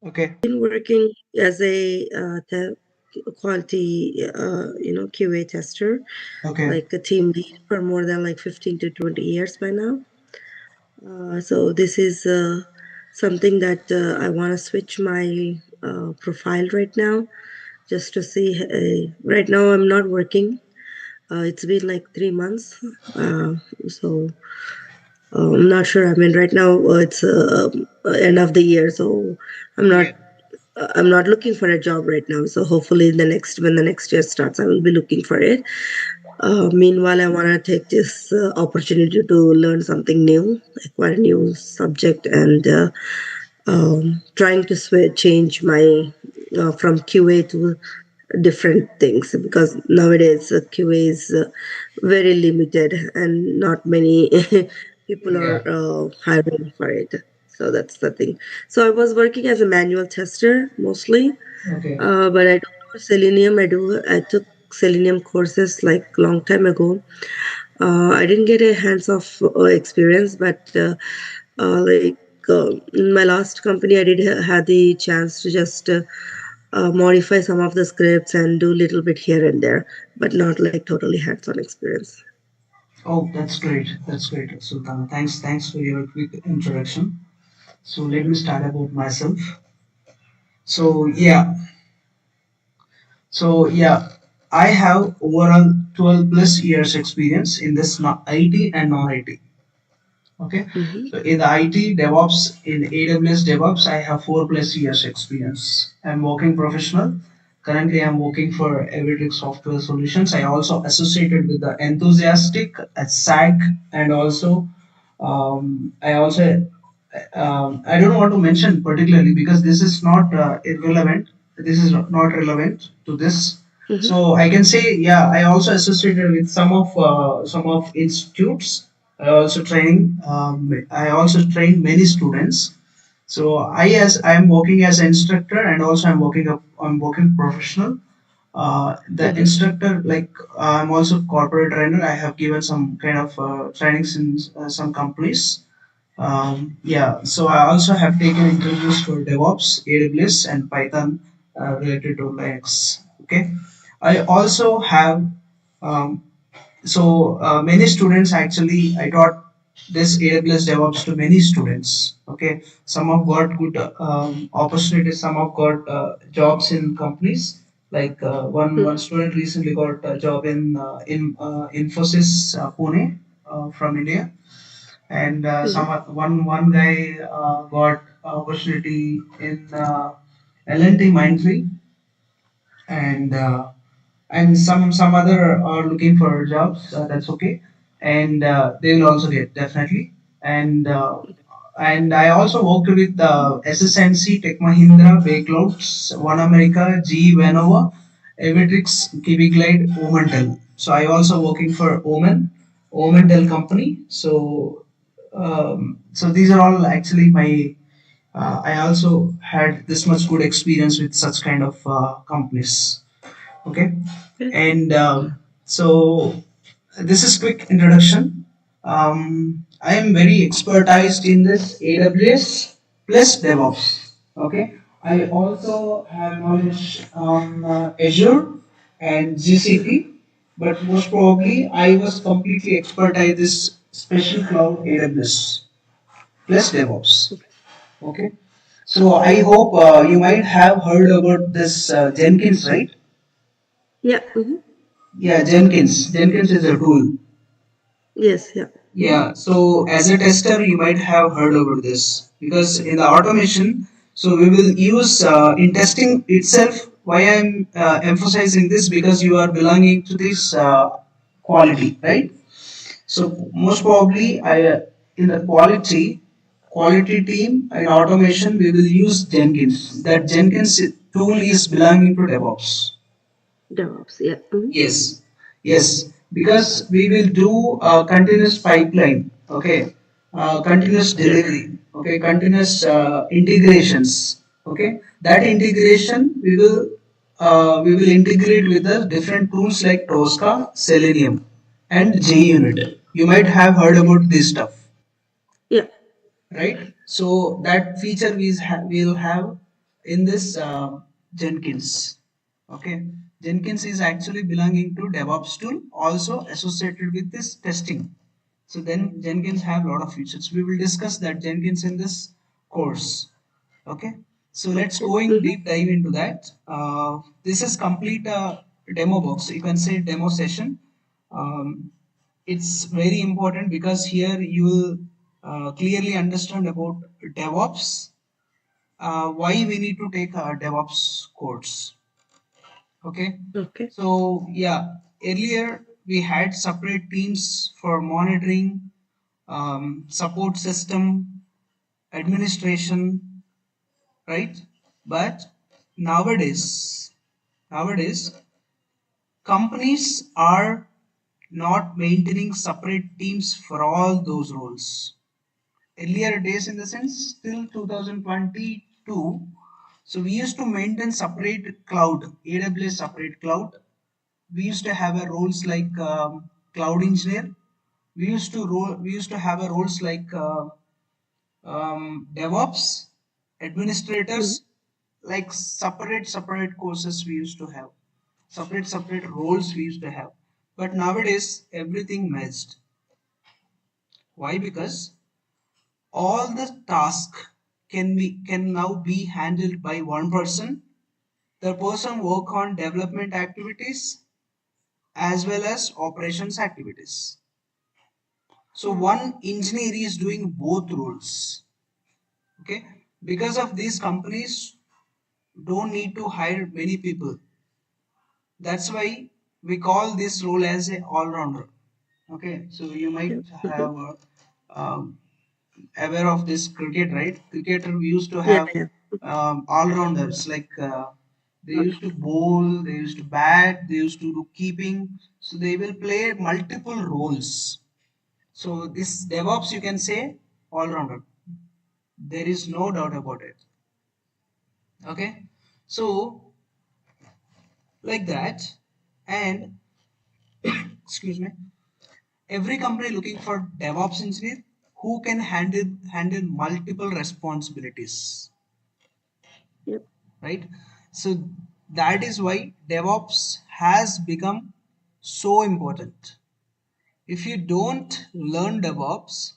Okay. Been working as a quality, QA tester, Okay. like a team lead for more than like 15 to 20 years by now. So this is something that I want to switch my profile right now, just to see. Right now, I'm not working. It's been like 3 months. So I'm not sure. I mean, right now it's end of the year, so I'm not. Yeah. I'm not looking for a job right now. So hopefully, when the next year starts, I will be looking for it. Meanwhile, I want to take this opportunity to learn something new, acquire a new subject, and trying to change my from QA to different things, because nowadays QA is very limited and not many people are Yeah. hiring for it. So that's the thing. So I was working as a manual tester mostly, Okay. but I don't know Selenium. I took Selenium courses like long time ago. I didn't get a hands-off experience, but like in my last company, I did had the chance to just modify some of the scripts and do a little bit here and there, but not like totally hands-on experience. Oh, that's great. That's great, Sultana. Thanks for your quick introduction. So let me start about myself. So yeah, I have overall 12 plus years experience in this IT and non-IT. Okay, Mm-hmm. so in the IT DevOps, in AWS DevOps, I have 4 plus years experience. I'm working professional. Currently, I'm working for Everytrick Software Solutions. I also associated with the Enthusiastic at SAG, and also I also I don't want to mention particularly because this is not irrelevant. This is not relevant to this. Mm-hmm. So I can say, yeah, I also associated with some of institutes. I also training. I also train many students. So I am working as an instructor, and also I'm working professional. The Mm-hmm. instructor, like I'm also corporate trainer. I have given some kind of trainings in some companies. Yeah, so I also have taken interviews for DevOps, AWS, and Python related to Linux. Okay, I also have um, many students actually. I taught this AWS DevOps to many students. Okay, some have got good opportunities. Some have got jobs in companies. Like one Mm-hmm. student recently got a job in Infosys Pune from India, and Mm-hmm. one guy got opportunity in L&T Mindtree, and some other are looking for jobs. That's okay, and they will also get definitely. And and I also worked with SSNC, Tech Mahindra, Bayclouds, One America, G Vanova, Evitrix, Kiwiglide, Omentel. So I also working for Omentel company. So these are all actually my. I also had this much good experience with such kind of companies. Okay, Okay. and so this is quick introduction. I am very expertised in this AWS plus DevOps. Okay, I also have knowledge on Azure and Mm-hmm. GCP, but most probably I was completely expertise this special cloud AWS plus DevOps. Okay, so I hope you might have heard about this Jenkins, right? Yeah. Mm-hmm. Yeah, Jenkins. Jenkins is a tool. Yes. Yeah. Mm-hmm. Yeah, so as a tester, you might have heard about this because in the automation, so we will use in testing itself. Why I'm emphasizing this, because you are belonging to this quality, right? So most probably, I in the quality team in automation, we will use Jenkins. That Jenkins tool is belonging to DevOps. DevOps. Yeah. Mm-hmm. Yes, yes, because we will do a continuous pipeline, okay, continuous Yeah. delivery, okay, continuous integrations, okay. That integration we will integrate with the different tools like Tosca, Selenium, and JUnit. You might have heard about this stuff, Yeah. right? So that feature we will have. in this Jenkins. Okay, Jenkins is actually belonging to DevOps tool, also associated with this testing. So then Jenkins have a lot of features. We will discuss that Jenkins in this course. Okay, so let's Okay. go in Mm-hmm. deep dive into that. This is complete demo box. You can say demo session. Um, it's very important because here you will clearly understand about DevOps, why we need to take DevOps course. Okay, Okay. so yeah, earlier we had separate teams for monitoring, support system, administration, right? But nowadays, nowadays companies are not maintaining separate teams for all those roles. Earlier days, in the sense, till 2022, so we used to maintain separate cloud, AWS separate cloud. We used to have a roles like cloud engineer. We used to have a roles like DevOps, Mm-hmm. administrators, like separate courses we used to have, separate roles we used to have. But nowadays everything merged. Why? Because all the tasks can now be handled by one person. The person work on development activities as well as operations activities. So one engineer is doing both roles. Okay, because of these, companies don't need to hire many people. That's why we call this role as a all-rounder. Okay, so you might Yeah. Mm-hmm. have aware of this cricket, right? Cricketer, we used to Yeah. have Yeah. all-rounders, like they Okay. used to bowl, they used to bat, they used to do keeping. So they will play multiple roles. So this DevOps, you can say, all-rounder. There is no doubt about it. Okay, so like that, and excuse me, every company looking for DevOps engineer who can handle multiple responsibilities, Yep. right? So that is why DevOps has become so important. If you don't learn DevOps,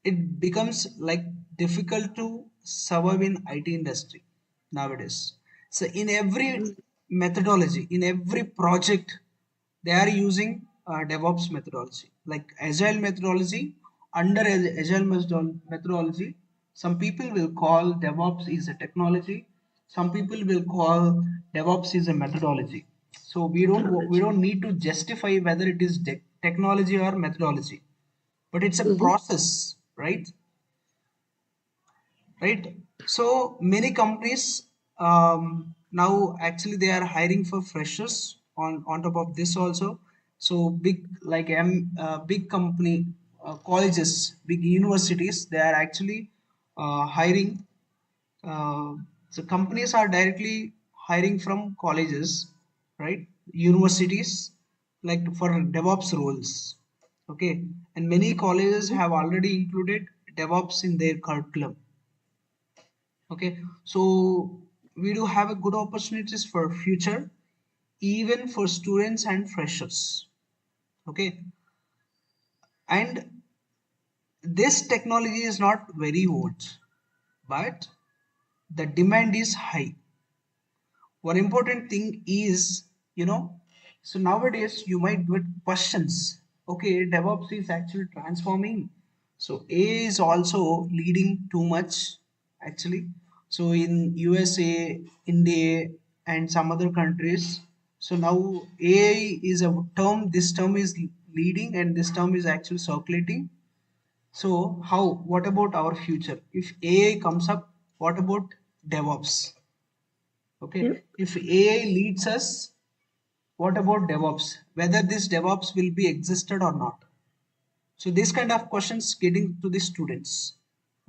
it becomes like difficult to survive in IT industry nowadays. So in every Mm-hmm. methodology, in every project, they are using DevOps methodology, like agile methodology. Under agile methodology, some people will call DevOps is a technology, some people will call DevOps is a methodology. So we Methodology. don't need to justify whether it is technology or methodology, but it's a Mm-hmm. process, right? So many companies now actually they are hiring for freshers on top of this also. So big, like big company, colleges, big universities, they are actually hiring. uh, so companies are directly hiring from colleges, right? Universities, like for DevOps roles. Okay, and many colleges Mm-hmm. have already included DevOps in their curriculum. Okay, so we do have a good opportunities for future, even for students and freshers. Okay, and this technology is not very old, but the demand is high. One important thing is, you know, so nowadays you might get questions. Okay, DevOps is actually transforming. So AI is also leading too much, actually. So in USA, India, and some other countries, so now AI is a term. This term is leading, and this term is actually circulating. So how? What about our future? If AI comes up, what about DevOps? Okay, Yep. if AI leads us, what about DevOps? Whether this DevOps will be existed or not. So this kind of questions getting to the students.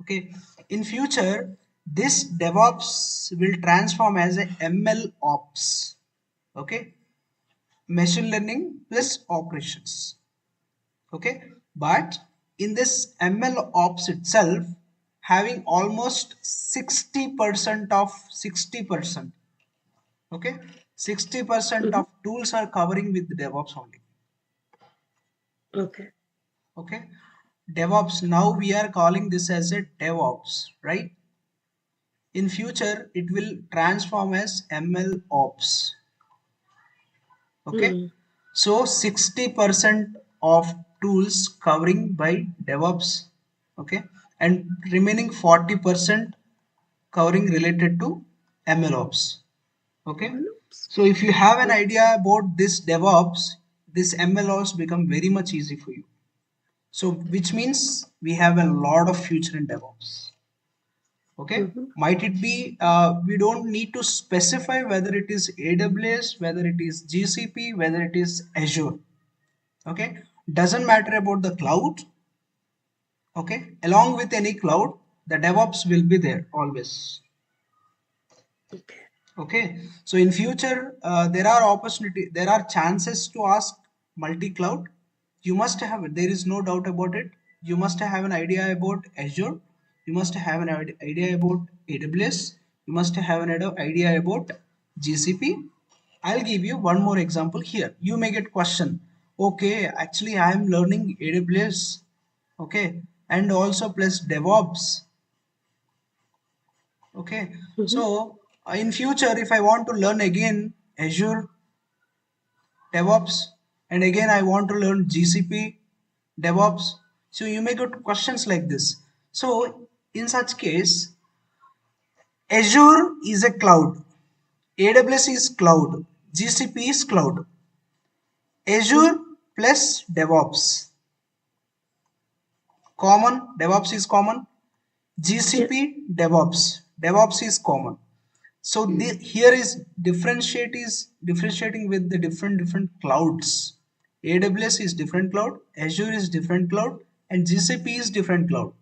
Okay, in future, this DevOps will transform as a ML ops. Okay, machine learning plus operations. Okay, but in this ML ops itself, having almost 60% of 60%. Okay, 60% Mhm. of tools are covering with DevOps only. Okay. Okay, DevOps, now we are calling this as a DevOps, right? In future it will transform as ML ops. Okay, Mm. so 60% of tools covering by DevOps. Okay, and remaining 40% covering related to ML ops. Okay, Oops. so if you have an idea about this DevOps, this ML ops become very much easy for you. So which means we have a lot of future in DevOps. Okay, Mm-hmm. might it be we don't need to specify whether it is AWS, whether it is GCP, whether it is Azure. Okay, doesn't matter about the cloud. Okay, along with any cloud, the DevOps will be there always. Okay. Okay, so in future there are opportunity, there are chances to ask multi-cloud. You must have it. There is no doubt about it. You must have an idea about Azure. You must have an idea about AWS. You must have an idea about GCP. I'll give you one more example here. You may get question. Okay, actually I am learning AWS. Okay, and also plus DevOps. Okay, Mm-hmm. so in future, if I want to learn again Azure DevOps, and again I want to learn GCP DevOps, so you may get questions like this. So in such case, Azure is a cloud, AWS is cloud, GCP is cloud, Azure Mm-hmm. plus DevOps, common DevOps is common, Yeah. GCP DevOps is common. So here is differentiating with the different clouds. AWS is different cloud, Azure is different cloud, and GCP is different cloud.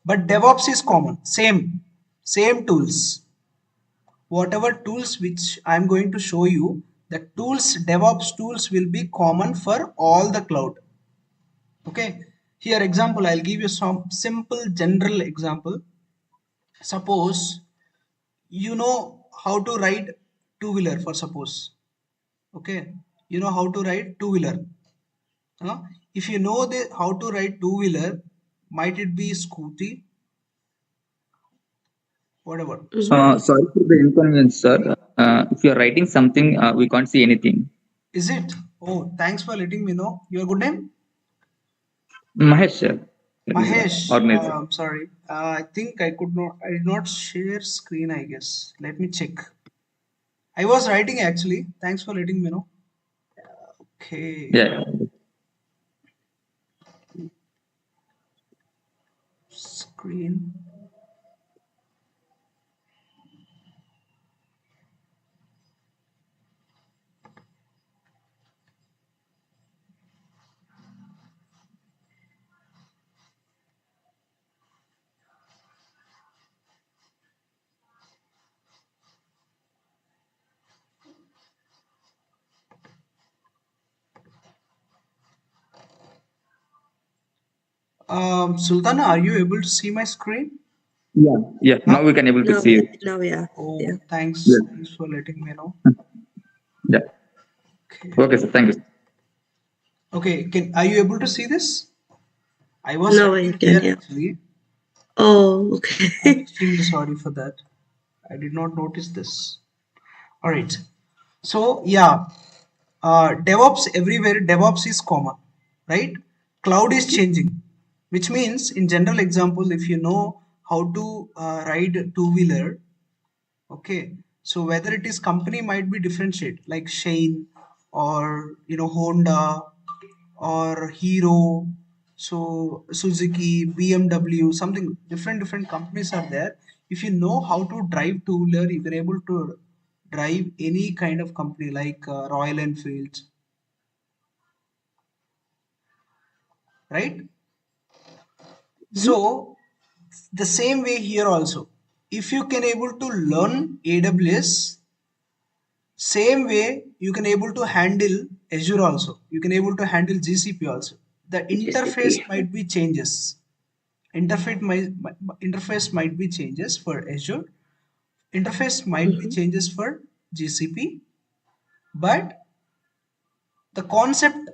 But DevOps is common, same tools. Whatever tools which I'm going to show you, the tools, DevOps tools will be common for all the cloud. Okay. Here example, I'll give you some simple general example. Suppose you know how to ride two-wheeler for suppose. Okay, you know how to ride two-wheeler. Huh? If you know the how to ride two-wheeler, might it be scooty, whatever. Mm-hmm. Sorry for the inconvenience, sir. If you're writing something, we can't see anything. Is it? Oh, thanks for letting me know. Your good name? Mahesh, sir. That is the Mahesh. organizer. I'm sorry. I think I did not share screen, I guess. Let me check. I was writing actually. Thanks for letting me know. Okay. Yeah. Screen. Sultana, are you able to see my screen? Yeah. Yeah. Huh? Now we can able to Now, see it. now, yeah. Oh, Yeah. thanks. Yes. Thanks for letting me know. Yeah. Okay. Okay, sir. Thank you. Okay. Can Are you able to see this? I was Now I writing can, here yeah. actually. Oh, I'm okay. extremely sorry for that. I did not notice this. All right. So yeah, DevOps everywhere. DevOps is common, right? Cloud is changing, which means in general example, if you know how to ride two-wheeler. Okay, so whether it is company might be differentiate like Shane or Honda or Hero, so Suzuki, BMW, something different companies are there. If you know how to drive two-wheeler, you can able to drive any kind of company like Royal Enfield, right? Mhm. So the same way here also, if you can able to learn AWS, same way you can able to handle Azure also. You can able to handle GCP also. The interface GCP. might be changes. interface might be changes for Azure, interface might be Mm-hmm. changes for GCP, but the concept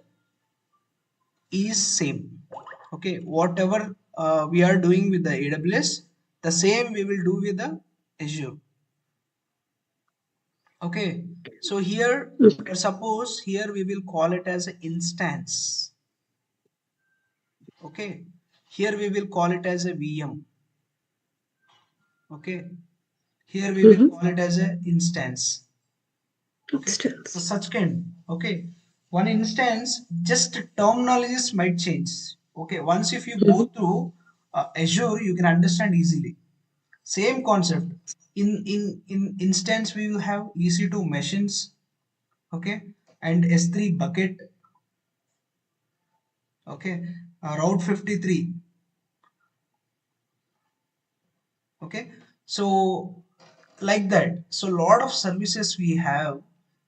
is same. Okay, whatever we are doing with the AWS, the same we will do with the Azure. Okay, so here, Okay. or suppose here we will call it as an instance. Okay, here we will call it as a VM. Okay, here we will Mm-hmm. call it as an instance. Okay, so Instance. such kind. Okay, one instance, just terminologies might change. Okay, once if you go Mm-hmm. through Azure, you can understand easily. Same concept. In instance we will have EC2 machines. Okay, and S3 bucket. Okay, route 53. Okay, so like that, so lot of services we have,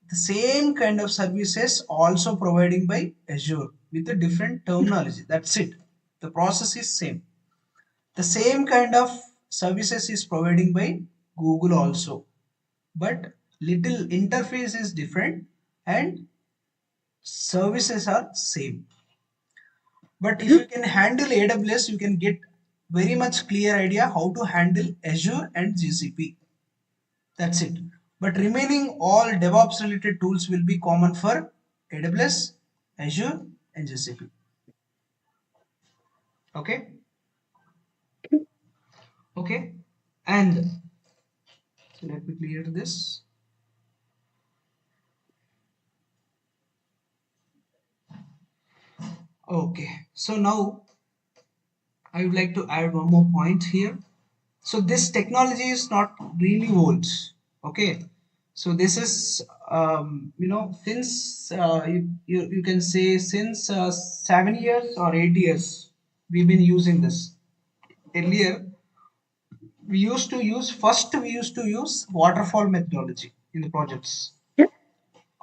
the same kind of services also providing by Azure with a different terminology. That's it, the process is same. The same kind of services is providing by Google also, but little interface is different and services are same. But if you Mm-hmm. can handle AWS, you can get very much clear idea how to handle Azure and GCP. That's it. But remaining all DevOps related tools will be common for AWS, Azure, and GCP. Okay. Okay. And so let me clear this. Okay. So now I would like to add one more point here. So this technology is not really old. Okay. So this is since you can say since 7 years or 8 years we've been using this. Earlier we used to use waterfall methodology in the projects. Yep.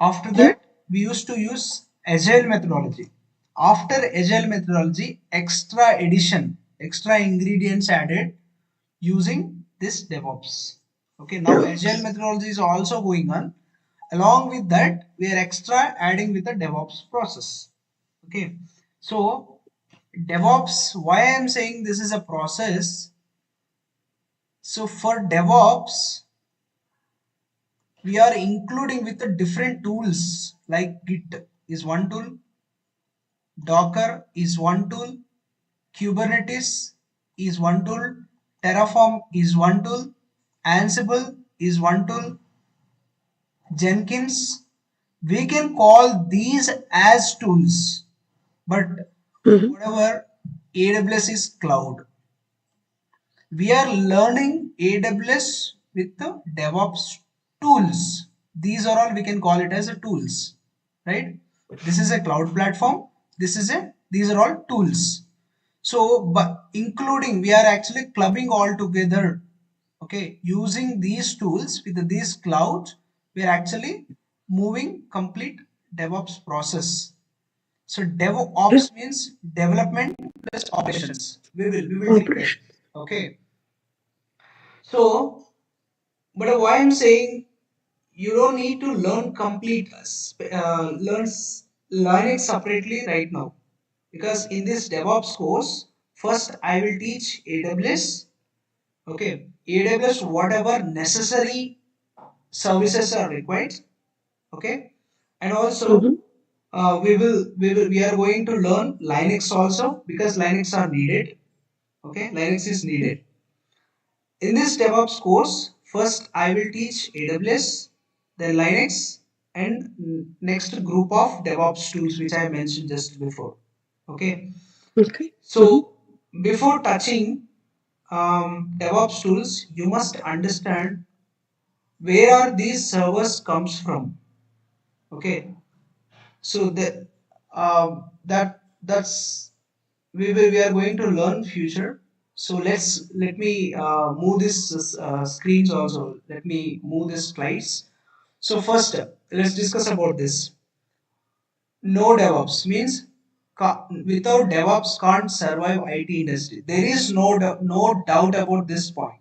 After Yep. that we used to use agile methodology. After agile methodology, extra ingredients added using this DevOps. Okay, now agile DevOps. methodology is also going on. Along with that, we are extra adding with the DevOps process. Okay, so DevOps, why I am saying this is a process. So for DevOps, we are including with the different tools like Git is one tool, Docker is one tool, Kubernetes is one tool, Terraform is one tool, Ansible is one tool, Jenkins. We can call these as tools, but Mm-hmm. whatever, AWS is cloud. We are learning AWS with the DevOps tools. These are all we can call it as a tools, right? This is a cloud platform. These are all tools. So, but including, we are actually clubbing all together. Okay, using these tools with these clouds, we are actually moving complete DevOps process. So Yeah. DevOps means development plus operations. We will take that. Operation. Okay. So, but why I'm saying you don't need to learn Linux separately right now, because in this DevOps course, first I will teach AWS. Okay, AWS whatever necessary services are required. Okay, and also Mm-hmm. we are going to learn Linux also, because Linux are needed. Okay, Linux is needed. In this DevOps course, first I will teach AWS, then Linux, and next group of DevOps tools which I mentioned just before. Okay, Okay. Mm-hmm. so before touching DevOps tools, you must understand where are these servers comes from. Okay, so that's we are going to learn future. So let me move this screens also. Let me move this slides. So first let's discuss about this. No DevOps means without DevOps can't survive IT industry. There is no doubt about this point.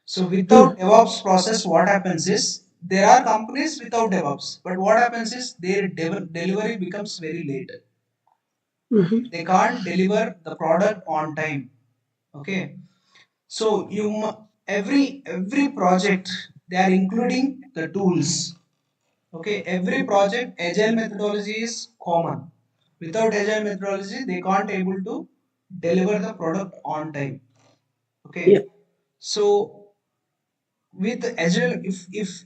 So without DevOps process, what happens is there are companies without DevOps, but what happens is their delivery becomes very late. Okay, Mm-hmm. they can't deliver the product on time. Okay, so every project they are including the tools. Okay, every project agile methodology is common. Without agile methodology, they can't able to deliver the product on time. Yeah. Okay, so with agile, if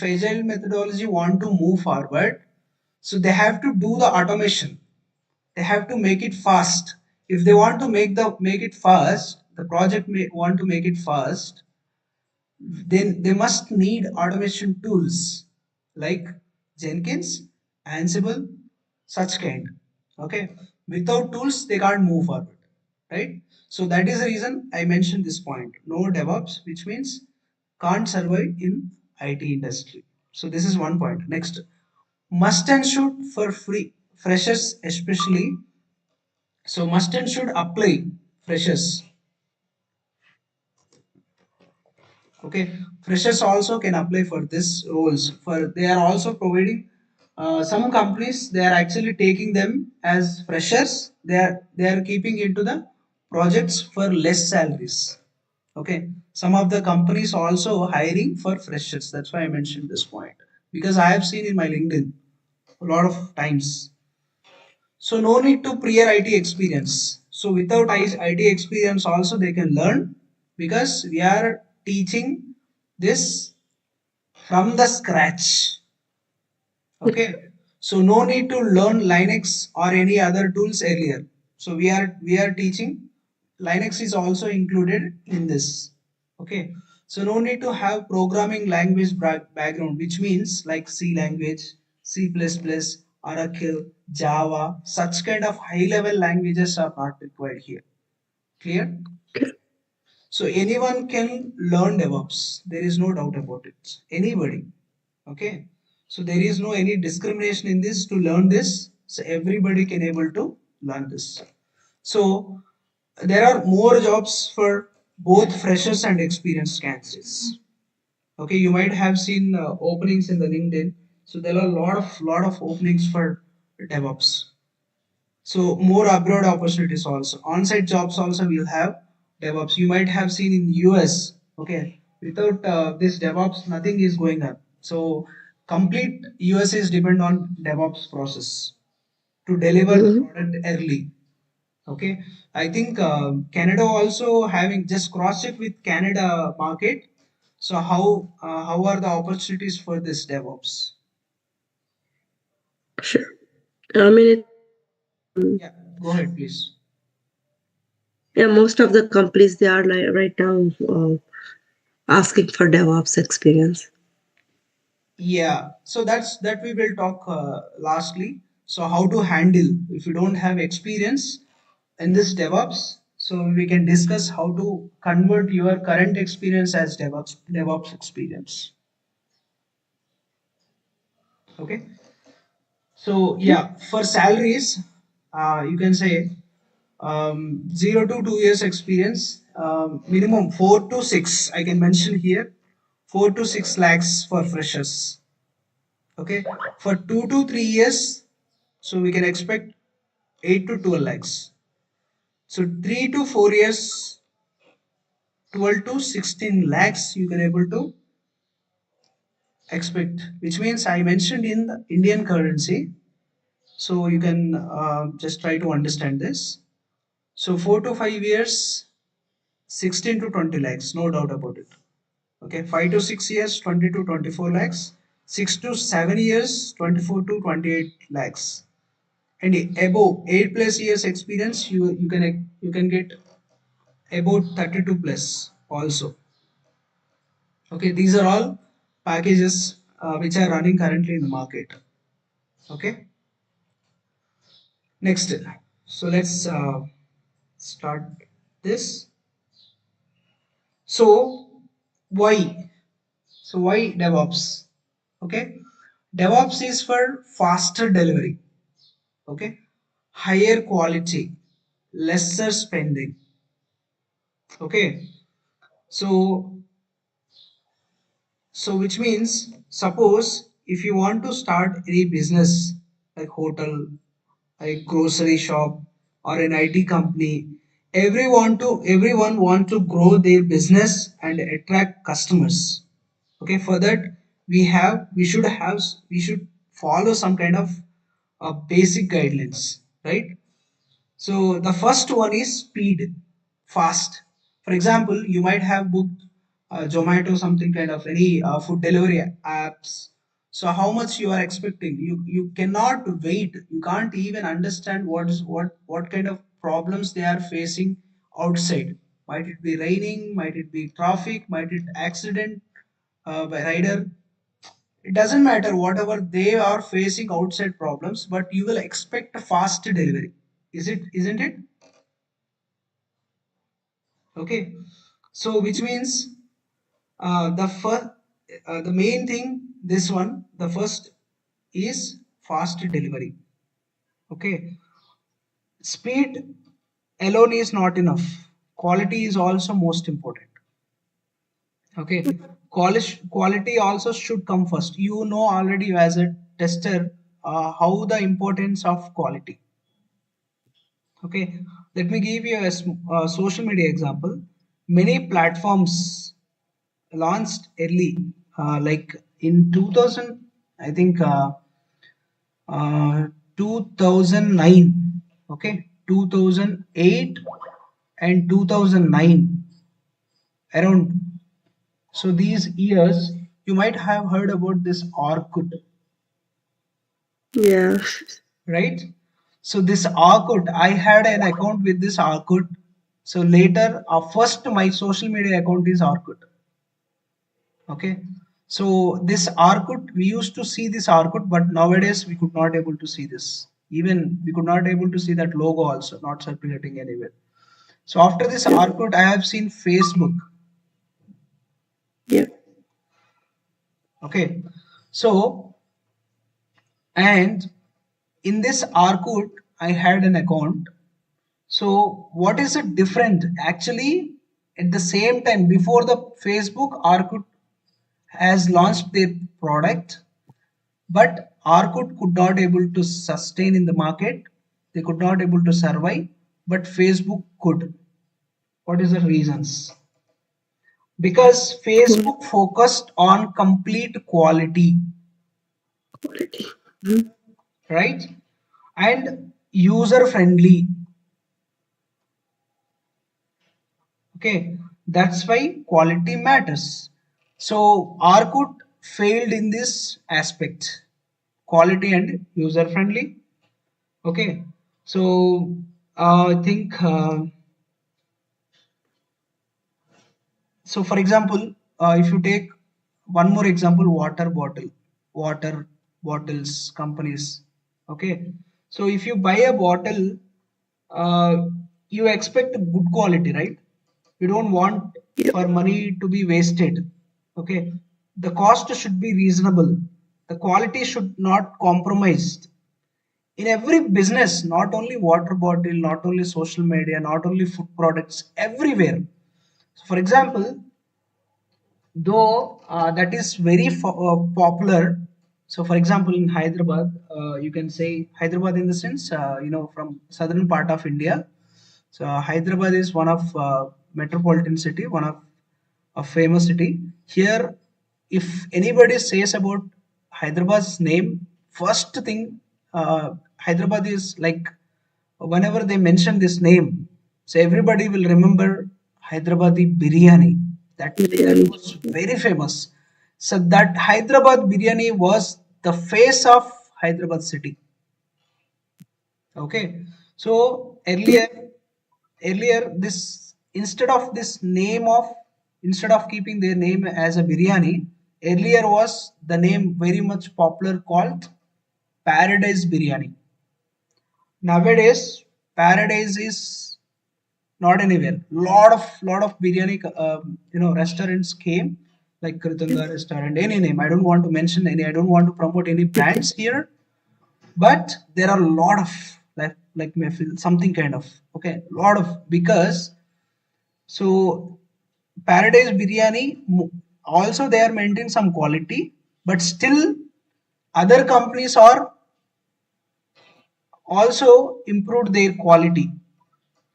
agile methodology want to move forward, so they have to do the automation. They have to make it fast. If they want to make it fast, the project want to make it fast, then they must need automation tools like Jenkins, Ansible, such kind. Okay, without tools they can't move forward, right? So that is the reason I mentioned this point. No DevOps, which means can't survive in IT industry. So this is one point. Next, must and should for free freshers especially. So must and should apply freshers. Okay, freshers also can apply for this roles. For they are also providing some companies they are actually taking them as freshers. They are keeping into the projects for less salaries. Okay, some of the companies also hiring for freshers. That's why I mentioned this point, because I have seen in my LinkedIn a lot of times. So no need to prior IT experience. So without IT experience also they can learn, because we are teaching this from the scratch. Okay. So no need to learn Linux or any other tools earlier. So we are teaching Linux is also included in this. Okay. So no need to have programming language background, which means like C language, C++, Oracle, Java, such kind of high level languages are not required here. Clear? So anyone can learn DevOps. There is no doubt about it. Anybody. Okay. So there is no any discrimination in this to learn this. So everybody can able to learn this. So there are more jobs for both freshers and experienced candidates. Okay, you might have seen openings in the LinkedIn. So there are a lot of openings for DevOps. So more abroad opportunities also. On-site jobs also will have DevOps. You might have seen in US. Okay, without this DevOps, nothing is going on. So complete US is depend on DevOps process to deliver the Mm-hmm. product early. Okay, I think Canada also having just cross check with Canada market. So how are the opportunities for this DevOps? Sure. I mean, Yeah, go ahead, please. yeah, most of the companies they are like right now asking for DevOps experience. Yeah, so that we will talk lastly. So how to handle if you don't have experience in this DevOps. So we can discuss how to convert your current experience as DevOps experience. Okay. So Okay. yeah, for salaries, you can say 0 to 2 years experience, minimum 4 to 6. I can mention here 4 to 6 lakhs for freshers. Okay, for 2 to 3 years, so we can expect 8 to 12 lakhs. So 3 to 4 years, 12 to 16 lakhs you can able to expect, which means I mentioned in the Indian currency. So you can just try to understand this. So 4 to 5 years, 16 to 20 lakhs, no doubt about it. Okay, 5 to 6 years, 20 to 24 lakhs. 6 to 7 years, 24 to 28 lakhs. And above 8 plus years experience, you can get about 32 plus also. Okay, these are all packages which are running currently in the market. Okay, next. So let's start this. So why? So why DevOps? Okay, DevOps is for faster delivery. Okay, higher quality, lesser spending. Okay, so which means, suppose if you want to start any business like hotel, like grocery shop, or an IT company, everyone want to grow their business and attract customers. Okay, for that we should follow some kind of basic guidelines, right? So the first one is speed, fast. For example, you might have booked Zomato, something kind of any food delivery apps. So how much you are expecting? You cannot wait. You can't even understand what kind of problems they are facing outside. Might it be raining? Might it be traffic? Might it accident by rider? It doesn't matter whatever they are facing outside problems, but you will expect a fast delivery. Isn't it? Okay, so which means the main thing, this one, the first is fast delivery. Okay, speed alone is not enough. Quality is also most important. Okay, quality also should come first. You know already as a tester how the importance of quality. Okay, let me give you a social media example. Many platforms launched early, like in 2000, I think 2009, okay, 2008 and 2009 around. So these years, you might have heard about this Orkut, Yeah. right? So this Orkut, I had an account with this Orkut. So later, first my social media account is Orkut. Okay, so this Orkut, we used to see this Orkut, but nowadays we could not able to see this. Even we could not able to see that logo also, not circulating anywhere. So after this Yep. Orkut, I have seen Facebook. Yep. Okay, so and in this Orkut, I had an account. So what is it different? Actually, at the same time, before the Facebook, Orkut has launched their product, but Orkut could not able to sustain in the market. They could not able to survive, but Facebook could. What is the reasons? Because Facebook focused on complete quality, Quality. Mhm. right? And user friendly. Okay, that's why quality matters. So Orkut failed in this aspect, quality and user friendly. Okay, so I think so. For example, if you take one more example, water bottles companies. Okay, so if you buy a bottle, uh, you expect good quality, right? You don't want Yep. for money to be wasted. Okay, the cost should be reasonable. The quality should not compromised. In every business, not only water bottle, not only social media, not only food products, everywhere. So for example, though that is very popular. So for example, in Hyderabad, you can say Hyderabad in the sense, from southern part of India. So Hyderabad is one of metropolitan city, one of a famous city. Here, if anybody says about Hyderabad's name, first thing, Hyderabad is like, whenever they mention this name, so everybody will remember Hyderabadi biryani. That Biryani. was very famous. So that Hyderabad biryani was the face of Hyderabad city. Okay, so Yep. earlier this, instead of keeping their name as a biryani, earlier was the name very much popular called Paradise Biryani. Nowadays, Paradise is not anywhere. Lot of biryani restaurants came, like Kritanga restaurant, any name. I don't want to mention any. I don't want to promote any brands here, but there are a lot of like Mayfield, something kind of. Okay, lot of, because so Paradise Biryani also they are maintaining some quality, but still other companies are also improved their quality.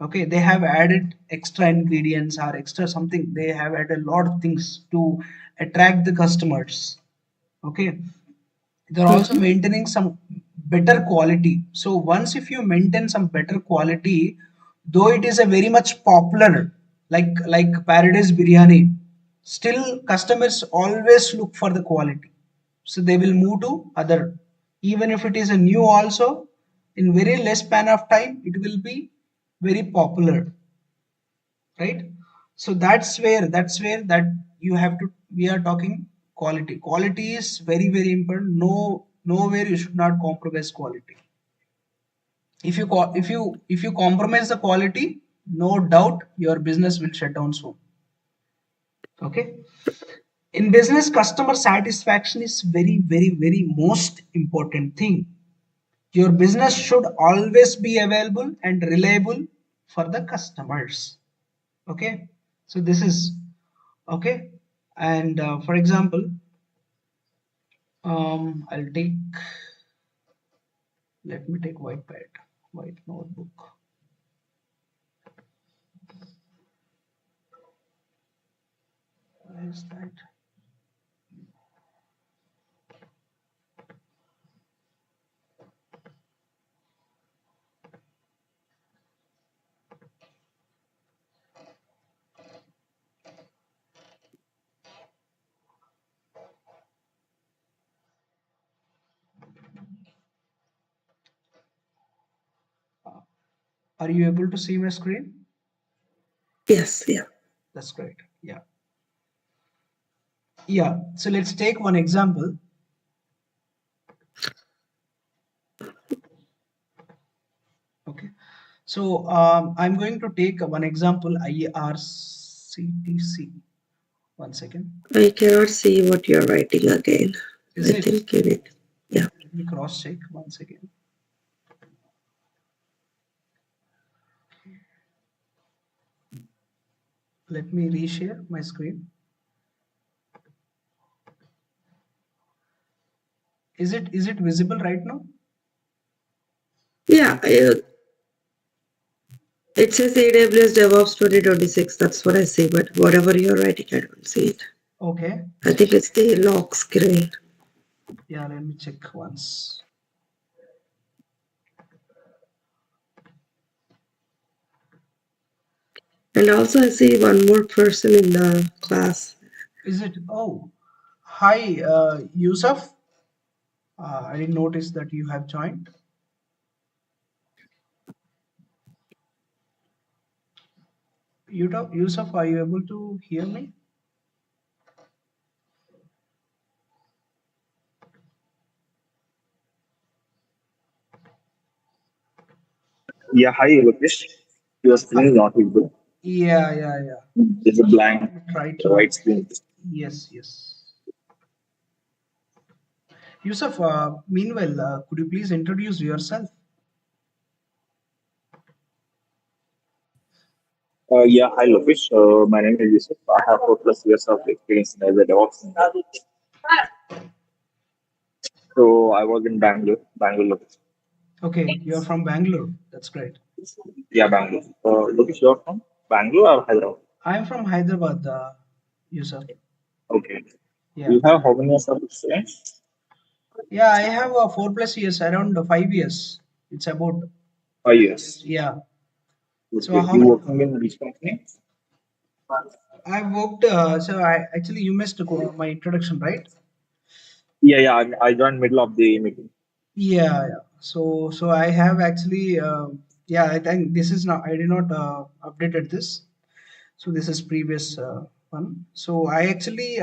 Okay, they have added extra ingredients or extra something, they have added a lot of things to attract the customers. Okay, they're also Mm-hmm. maintaining some better quality. So once if you maintain some better quality, though it is a very much popular, like Paradise Biryani, still customers always look for the quality, so they will move to other. Even if it is a new also, in very less span of time it will be very popular, right? So that's where that you have to, we are talking quality is very very important. Nowhere you should not compromise quality. If you compromise the quality, no doubt your business will shut down soon. Okay, in business customer satisfaction is very very very most important thing. Your business should always be available and reliable for the customers. Okay, so this is okay. And for example, I'll take, let me take white pad, white notebook. Where is that? Are you able to see my screen? Yes, yeah. That's great. Yeah, yeah, so let's take one example. Okay, so I'm going to take one example, IRCTC. One second. I cannot see what you're writing again. Is I it? think you need. Yeah. Let me cross check once again. Let me reshare my screen. Is it visible right now? Yeah. It says AWS DevOps 2026. That's what I see. But whatever you're writing, I don't see it. Okay. I think it's the lock screen. Yeah, let me check once. And also, I see one more person in the class. Is it? Oh, hi, Yusuf. I didn't notice that you have joined. Yusuf, are you able to hear me? Yeah, hi, Lokesh. Your screen Hi. is not visible. Yeah, yeah, yeah. There's a blank Try to. white screen. Yes, yes. Yusuf, meanwhile, could you please introduce yourself? Yeah, hi, Lokesh. My name is Yusuf. I have 4+ years of experience as a DevOps. So I was in Bangalore location. Okay, you're from Bangalore. That's great. Yeah, Bangalore. Lokesh, you're from Bangalore or Hyderabad? I'm from Hyderabad, Yusuf. Okay. Yeah. You have how many years of experience? Yeah, I have 4+ years, around 5 years. It's about 5 years. yeah. So Okay. how You many? working in which company? I've worked. So I actually you missed my introduction, right? Yeah, yeah. I joined middle of the meeting. Yeah, yeah. So I have actually. Yeah, I think this is not. I did not updated this. So this is previous one. So I actually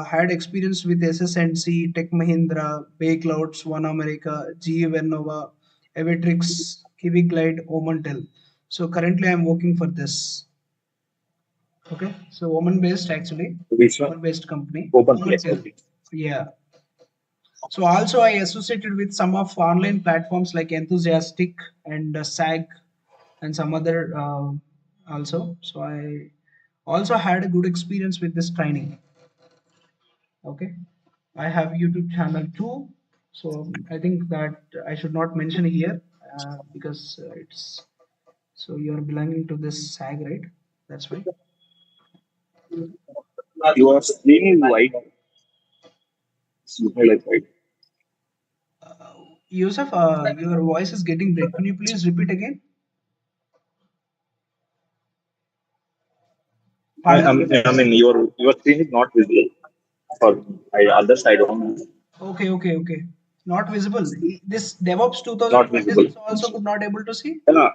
had experience with SSNC, Tech Mahindra, Bay Clouds, One America, GE Vernova, Evitrix, Kiwi Glide, Omantel. So currently I'm working for this. Okay, so Oman based actually, Which one? Oman based company. Open place. Omantel. Okay. Yeah. So also I associated with some of online platforms like Enthusiastic and SAG and some other also. So I also had a good experience with this training. Okay, I have YouTube channel too. So I think that I should not mention here because it's so you're belonging to this SAG, right? That's why. Your screen is white. It's looking like white. Yusuf, your voice is getting break. Can you please repeat again? Pardon? I mean, your screen is not visible for others. I don't know. Okay, okay, okay. Not visible. This DevOps Not visible. 2026 also could not able to see Yeah.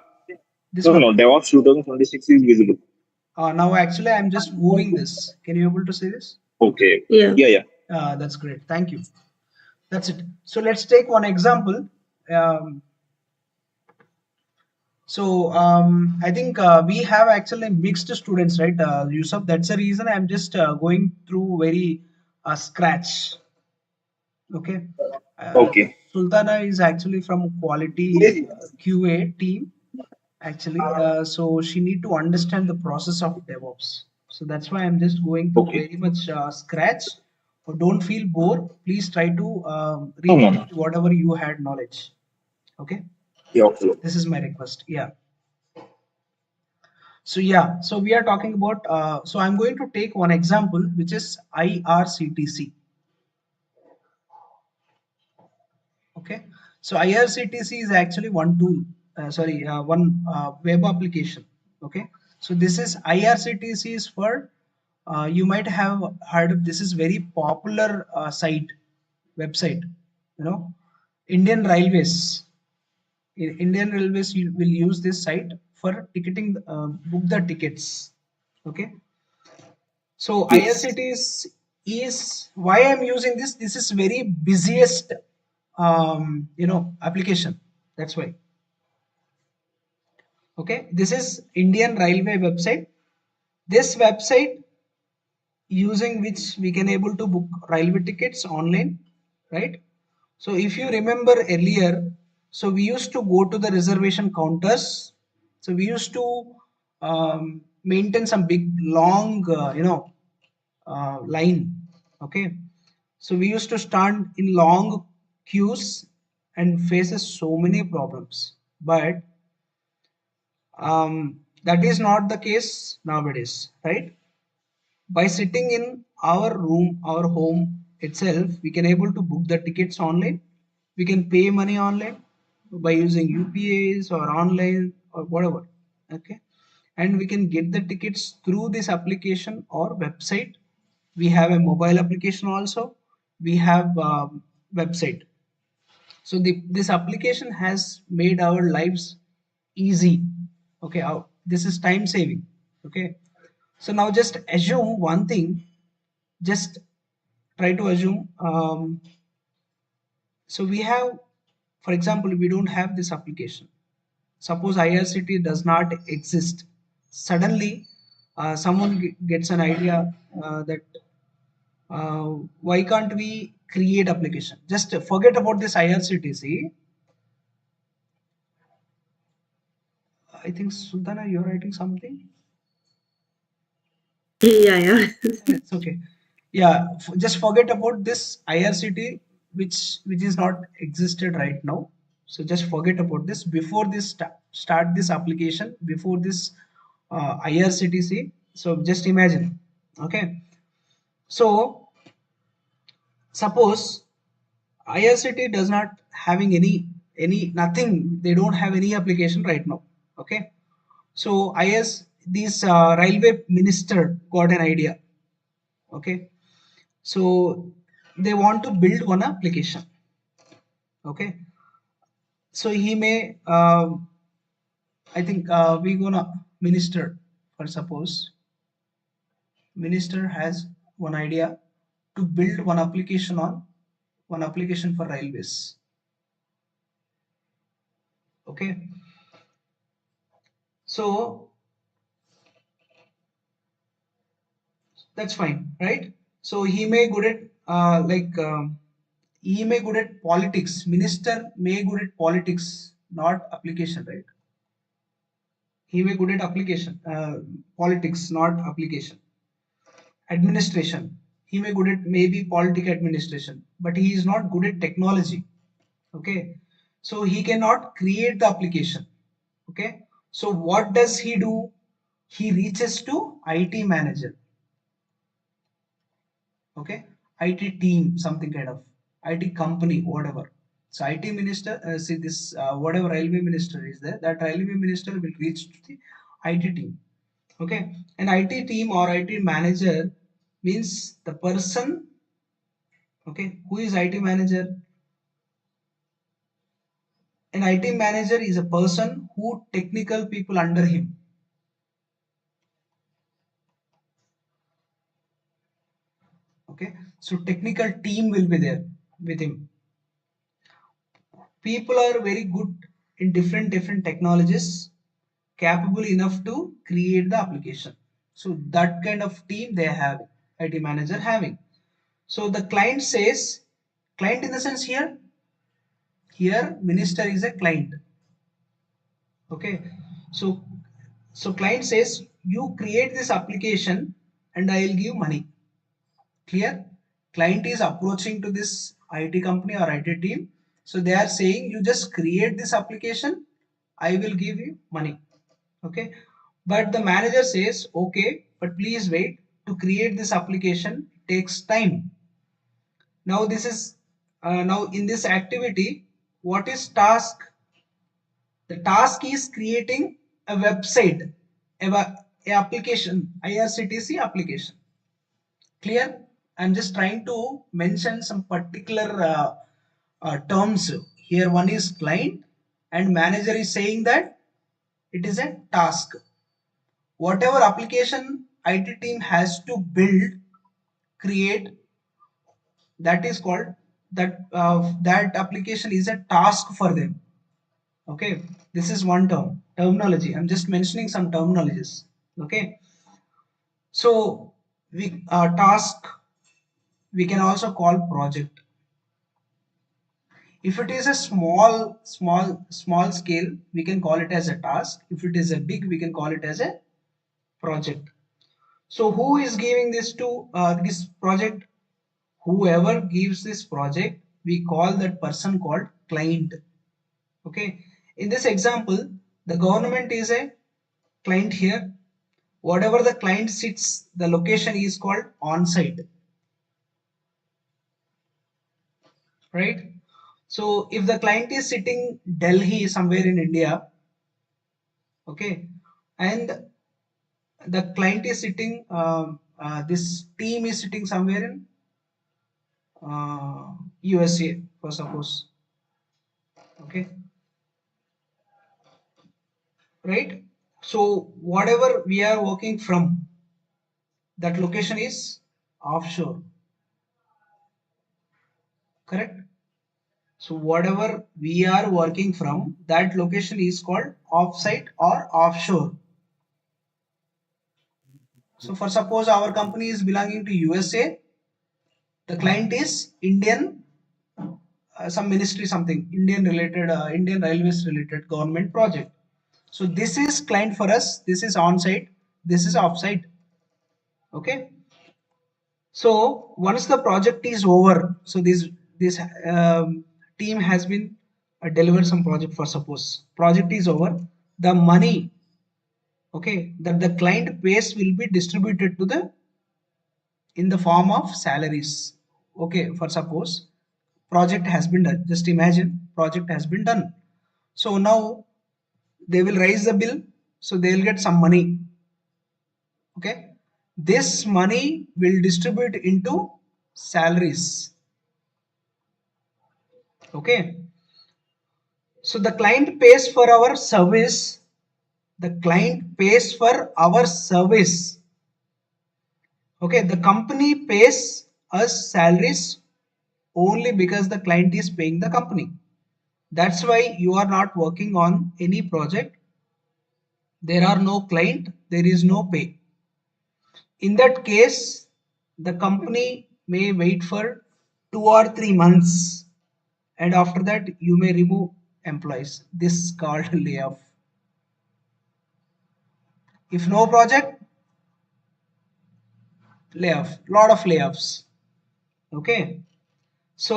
this No, one. no. DevOps 2026 is visible. Now actually I'm just moving this. Can you able to see this? Okay. Yeah. Yeah, yeah. That's great. Thank you. That's it. So let's take one example. Um, I think we have actually mixed students, right? Yusuf, that's the reason I'm just going through very scratch. Okay. Uh, Okay. Sultana is actually from quality QA team actually. So she need to understand the process of DevOps. So that's why I'm just going through Okay. very much scratch. So don't feel bored. Please try to No, no, no. repeat whatever you had knowledge. Okay. Yeah, okay. This is my request. Yeah. So yeah. So we are talking about. So I'm going to take one example, which is IRCTC. Okay, so IRCTC is actually one tool, one web application. Okay, so this is IRCTC is for, you might have heard of this is very popular website, you know, Indian Railways. Indian Railways will use this site for ticketing, book the tickets. Okay, so Yes. is why I'm using this. This is very busiest, application. That's why. Okay, this is Indian Railway website. This website using which we can able to book railway tickets online, right? So if you remember earlier, so we used to go to the reservation counters. So we used to maintain some big long, line. Okay, so we used to stand in long queues and faces so many problems. But that is not the case nowadays, right? By sitting in our room, our home itself, we can able to book the tickets online. We can pay money online by using UPAs or online or whatever. Okay, and we can get the tickets through this application or website. We have a mobile application also. We have website. So this application has made our lives easy. Okay, this is time saving. Okay, so now just assume one thing. Just try to assume. So we have, for example, we don't have this application. Suppose IRCT does not exist. Suddenly, someone gets an idea that why can't we create application? Just forget about this IRCTC. I think Sultana, you're writing something. Yeah, yeah. It's okay. Yeah, just forget about this IRCT, which is not existed right now. So just forget about this. Before this start this application, before this IRCTC. So just imagine. Okay. So suppose IRCT does not having any nothing. They don't have any application right now. Okay. So IS this railway minister got an idea. Okay, so they want to build one application. Okay, so he may I think we gonna minister, for suppose minister has one idea to build one application for railways. Okay, so that's fine, right? So he may good at he may good at politics, minister may good at politics, not application, right? He may good at application, politics, not application. Administration, he may good at maybe politic administration, but he is not good at technology. Okay, so he cannot create the application. Okay, so what does he do? He reaches to IT manager. Okay, IT team, something kind of IT company, whatever. So IT minister, see this, whatever railway minister is there, that railway minister will reach to the IT team. Okay, an IT team or IT manager means the person. Okay, who is IT manager? An IT manager is a person who technical people under him. Okay, so technical team will be there with him. People are very good in different technologies, capable enough to create the application. So that kind of team they have, IT manager having. So the client says, client in the sense here minister is a client. Okay, so client says you create this application and I will give money. Clear? Client is approaching to this IT company or IT team. So they are saying you just create this application, I will give you money. Okay. But the manager says, okay, but please wait. To create this application takes time. Now this is now in this activity, what is task? The task is creating a website, a application, IRCTC application. Clear? I'm just trying to mention some particular terms here. One is client and manager is saying that it is a task. Whatever application IT team has to build, create, that is called that application is a task for them. Okay, this is one terminology. I'm just mentioning some terminologies. Okay, so we task we can also call project. If it is a small scale, we can call it as a task. If it is a big, we can call it as a project. So who is giving this to this project? Whoever gives this project, we call that person called client. Okay, in this example, the government is a client here. Whatever the client sits, the location is called on-site, right? So if the client is sitting Delhi somewhere in India, okay, and the client is sitting, this team is sitting somewhere in USA, for suppose, okay, right? So whatever we are working from, that location is offshore, correct? So whatever we are working from, that location is called offsite or offshore. So for suppose our company is belonging to USA, the client is Indian, some ministry, something Indian related, Indian railways related government project. So this is client for us, this is on site, this is off site. Okay, so once the project is over, so this team has been delivered some project, for suppose project is over, the money, okay, that the client pays will be distributed to the in the form of salaries. Okay, for suppose project has been done, just imagine project has been done. So now they will raise the bill, so they will get some money. Okay, this money will distribute into salaries. Okay, so the client pays for our service, the client pays for our service. Okay, the company pays us salaries only because the client is paying the company. That's why you are not working on any project, there are no client, there is no pay. In that case, the company may wait for 2 or 3 months, and after that you may remove employees. This is called layoff. If no project, layoff, lot of layoffs. Okay, so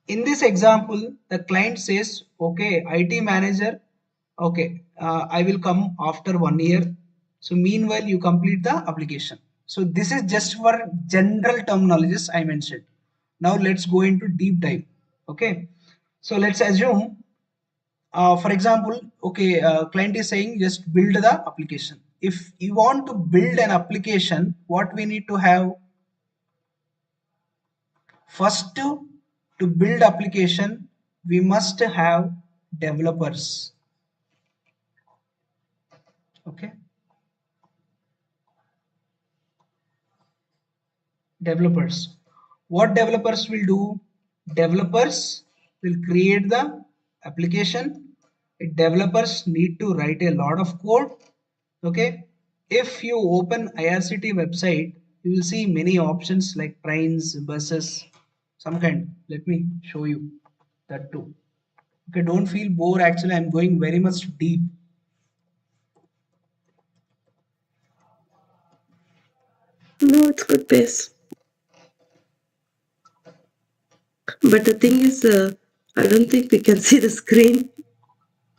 in this example the client says, okay, IT manager, okay, I will come after 1 year, so meanwhile you complete the application. So this is just for general terminologies I mentioned. Now let's go into deep dive. Okay, so let's assume, for example, okay, client is saying just build the application. If you want to build an application, what we need to have? First, to build application, we must have developers. Okay, developers. What developers will do? Developers will create the application. Developers need to write a lot of code. Okay, if you open IRCT website, you will see many options like trains, buses, some kind. Let me show you that too. Okay, don't feel bored. Actually, I'm going very much deep. No, it's good pace. But the thing is, I don't think we can see the screen.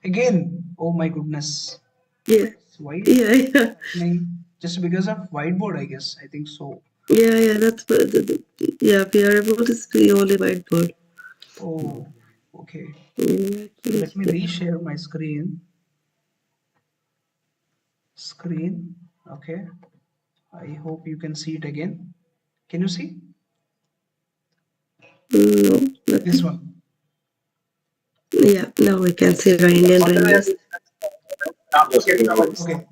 Again, oh my goodness. Yeah, Why is yeah, yeah, happening? Just because of whiteboard, I guess. I think so. yeah, yeah. That's what yeah. We are able to see only whiteboard. Oh, okay. So Actually, let me reshare my screen. Screen. Okay. I hope you can see it again. Can you see no, this nothing. one? Yeah, now we can see the Indian Railways. Okay,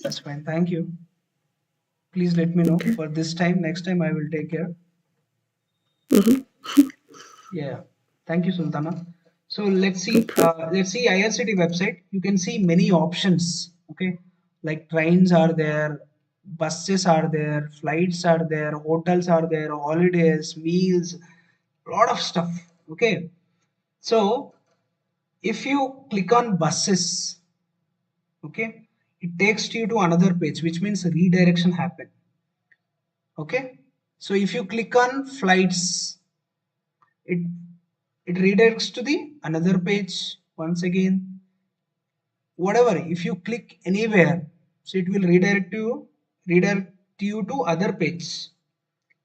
that's fine. Thank you. Please let me know Okay. for this time. Next time I will take care. Mm-hmm. Yeah, thank you, Sultana. So No problem. let's see IRCT website. You can see many options. Okay, like trains are there, buses are there, flights are there, hotels are there, holidays, meals, lot of stuff. Okay, so if you click on buses, okay, it takes you to another page, which means redirection happen. Okay, so if you click on flights, it it redirects to the another page once again. Whatever, if you click anywhere, so it will redirect you to other page.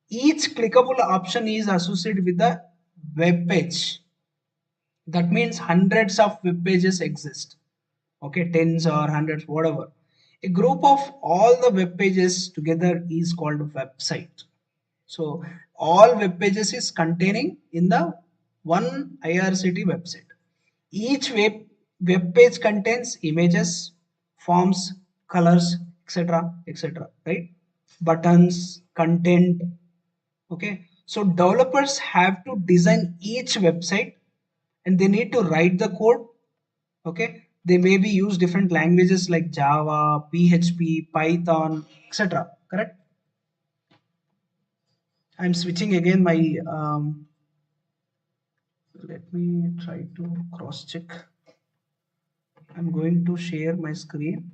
Each clickable option is associated with the web page. That means hundreds of web pages exist. Okay, tens or hundreds, whatever. A group of all the web pages together is called a website. So all web pages is containing in the one IRCT website. Each web page contains images, forms, colors, etc., etc. Right? Buttons, content. Okay. So developers have to design each website, and they need to write the code. Okay. They maybe use different languages like Java, PHP, Python, etc. Correct? I'm switching again my let me try to cross check. I'm going to share my screen.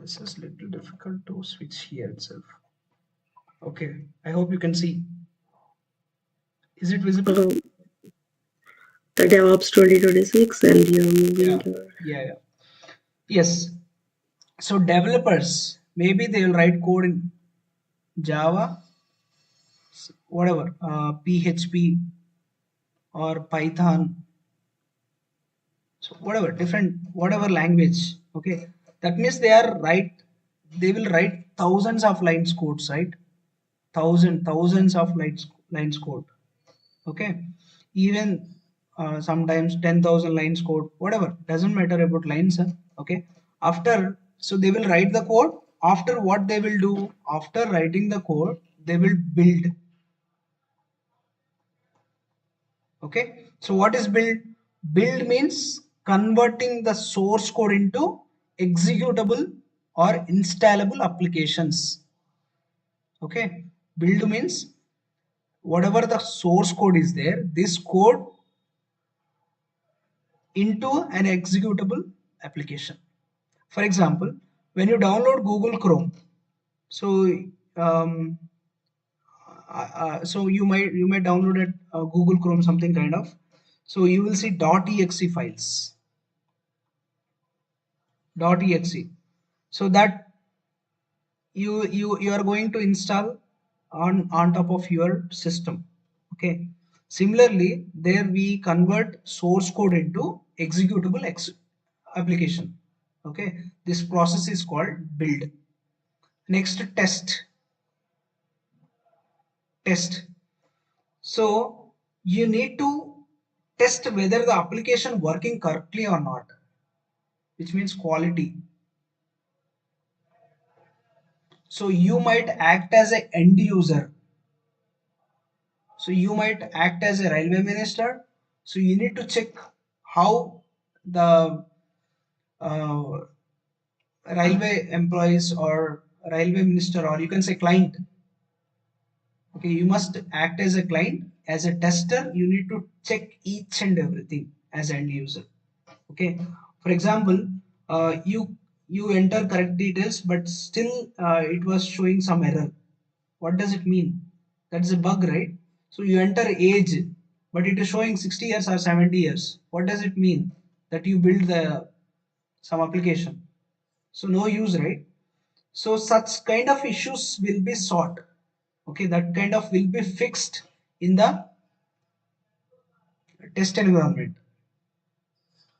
This is little difficult to switch here itself. Okay, I hope you can see. Is it visible? Um, the DevOps 2026, and you're moving Yeah, your. yeah. Yes. So developers, maybe they'll write code in Java, whatever, PHP or Python, so whatever, different, whatever language. Okay, that means they will write thousands of lines codes, right? Thousands of lines code. Okay, even sometimes 10,000 lines code, whatever, doesn't matter about lines. Okay, after, so they will write the code. After, what they will do, after writing the code, they will build. Okay, so what is build? Build means converting the source code into executable or installable applications. Okay, build means whatever the source code is there, this code into an executable application. For example, when you download Google Chrome, so um, so you might download it Google Chrome something kind of. So you will see .exe files, .exe. So that you are going to install on top of your system. Okay, similarly there we convert source code into executable application. Okay, this process is called build. Next, test. So you need to test whether the application working correctly or not, which means quality. So you might act as an end user. So you might act as a railway minister. So you need to check how the uh, railway employees or railway minister, or you can say client. Okay, you must act as a client, as a tester. You need to check each and everything as an end user. Okay, for example, you enter correct details, but still it was showing some error. What does it mean? That's a bug, right? So you enter age, but it is showing 60 years or 70 years. What does it mean? That you build the some application. So no use, right? So such kind of issues will be sought. Okay, that kind of will be fixed in the test environment,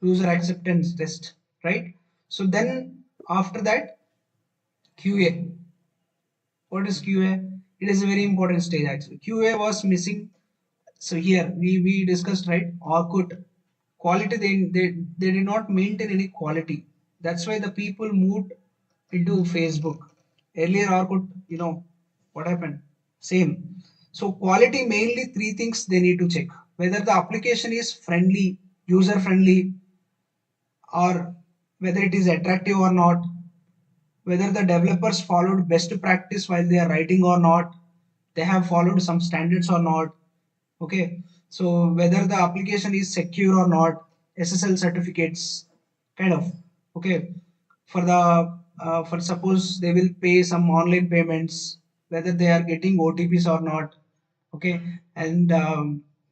user acceptance test, right? So then after that, QA. What is QA? It is a very important stage actually. QA was missing. So here we discussed, right, Orkut quality, they did not maintain any quality. That's why the people moved into Facebook. Earlier Orkut, what happened? Same. So quality, mainly three things they need to check: whether the application is friendly, user friendly, or whether it is attractive or not, whether the developers followed best practice while they are writing or not, they have followed some standards or not. Okay, so whether the application is secure or not, SSL certificates, kind of. Okay, for the for suppose they will pay some online payments, whether they are getting OTPs or not. Okay, and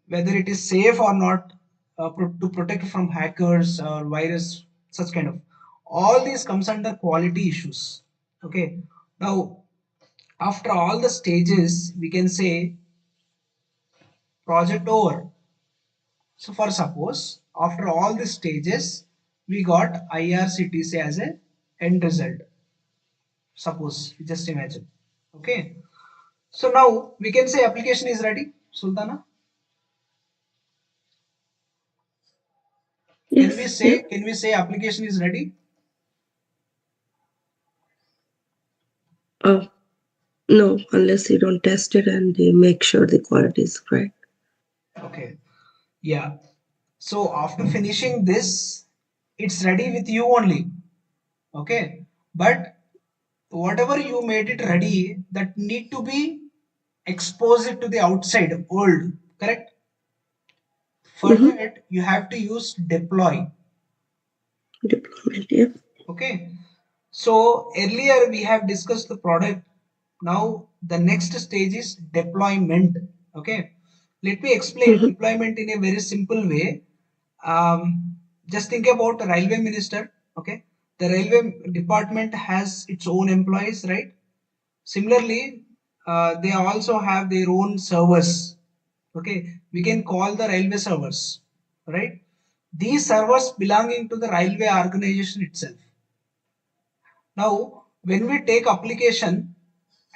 whether it is safe or not, to protect from hackers or virus, such kind of. All these comes under quality issues. Okay, now after all the stages, we can say project over. So for suppose after all the stages, we got IRCTC as a end result. Suppose, just imagine. Okay. So now we can say application is ready. Sultana, can we Yes, yeah. say application is ready? Oh, no, unless you don't test it and you make sure the quality is correct. Okay. Yeah. So after finishing this, it's ready with you only. Okay. But whatever you made it ready, that need to be exposed to the outside world. Correct? For Mm-hmm. that, you have to use deploy. Deployment, yeah. Okay. So earlier we have discussed the product. Now the next stage is deployment. Okay. Let me explain Mm-hmm. deployment in a very simple way. Just think about a railway minister. Okay. The railway department has its own employees, right? Similarly, they also have their own servers. Okay, we can call the railway servers, right? These servers belonging to the railway organization itself. Now, when we take application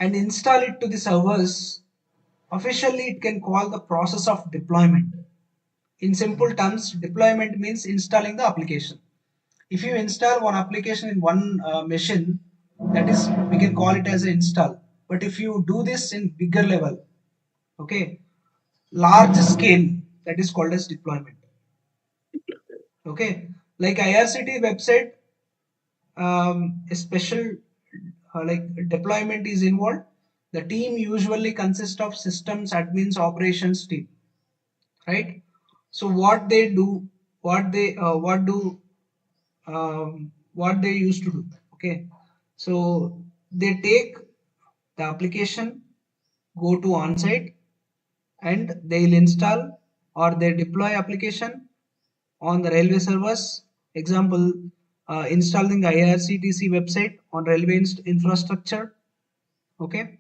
and install it to the servers, officially it can call the process of deployment. In simple terms, deployment means installing the application. If you install one application in one machine, that is, we can call it as an install. But if you do this in bigger level, okay, large scale, that is called as deployment. Okay, like IRCT website, a special like deployment is involved, the team usually consists of systems admins operations team, right? So what they do, what they used to do, okay? So they take the application, go to on-site, and they'll install or they deploy application on the railway servers. Example, installing IRCTC website on railway infrastructure. Okay.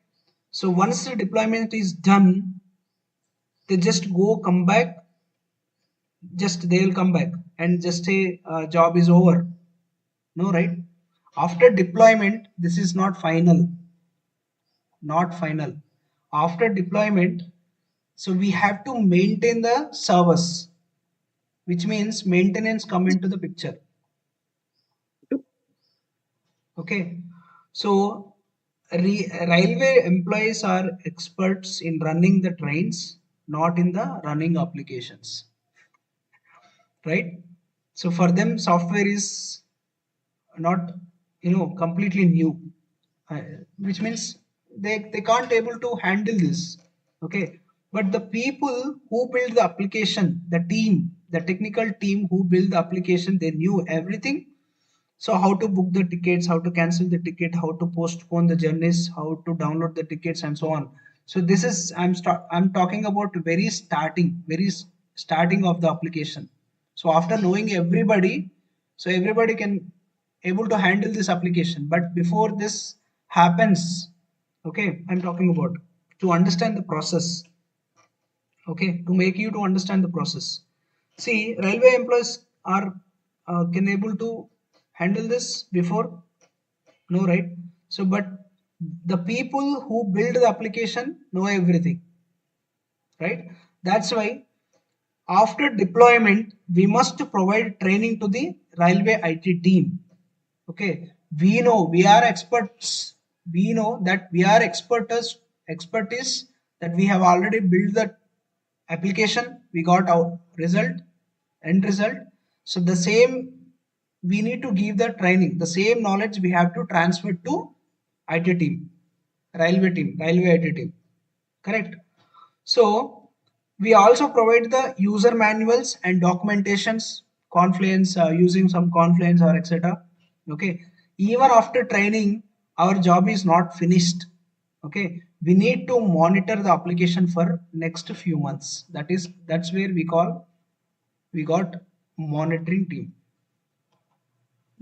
So once the deployment is done, they just go come back. Just they'll come back and just say job is over. No, right? After deployment, this is not final. Not final. After deployment, so we have to maintain the servers, which means maintenance come into the picture. Okay, so railway employees are experts in running the trains, not in the running applications, right? So for them, software is not, completely new, uh, which means they can't able to handle this. Okay, but the people who build the application, the team, the technical team who build the application, they knew everything. So how to book the tickets, how to cancel the ticket, how to postpone the journeys, how to download the tickets, and so on. So this is I'm talking about very starting of the application. So after knowing everybody, so everybody can able to handle this application. But before this happens, okay, I'm talking about to understand the process. Okay, to make you to understand the process. See, railway employees are can able to handle this before, no, right? So but the people who build the application know everything, right? That's why after deployment we must provide training to the railway IT team. Okay, we know we are experts, we know that we are expertise that we have already built the application, we got our end result. So the same, we need to give the training, the same knowledge we have to transfer to IT team, railway IT team, correct? So we also provide the user manuals and documentations, Confluence, using some Confluence or etc. Okay. Even after training, our job is not finished. Okay. We need to monitor the application for next few months. That's where we got monitoring team.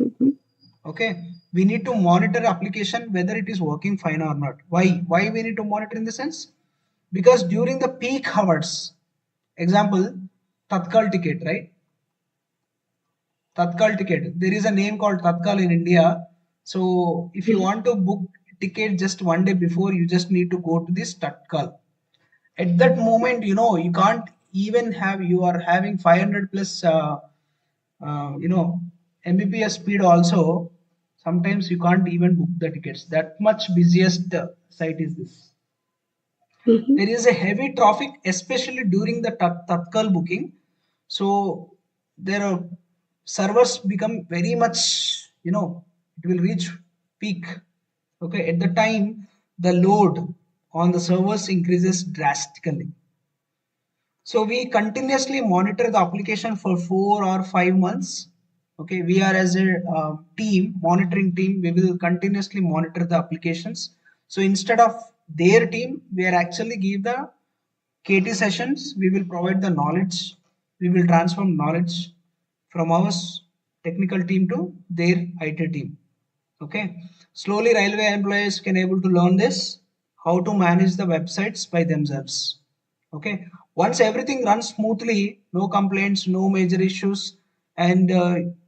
Mhm. Okay. We need to monitor application whether it is working fine or not. Why? Why we need to monitor in the sense? Because during the peak hours, example, Tatkal ticket, right? Tatkal ticket. There is a name called Tatkal in India. So if you want to book ticket just one day before, you just need to go to this Tatkal. At that moment, you can't even have, you are having 500 plus, Mbps speed also. Sometimes you can't even book the tickets. That much busiest site is this. Mhm. There is a heavy traffic, especially during the Tatkal booking. So there are servers become very much, it will reach peak. Okay, at the time, the load on the servers increases drastically. So we continuously monitor the application for 4 or 5 months. Okay, we are as a team, monitoring team, we will continuously monitor the applications. So instead of their team, we are actually give the KT sessions. We will provide the knowledge. We will transform knowledge from our technical team to their IT team. Okay. Slowly, railway employees can able to learn this, how to manage the websites by themselves. Okay. Once everything runs smoothly, no complaints, no major issues, and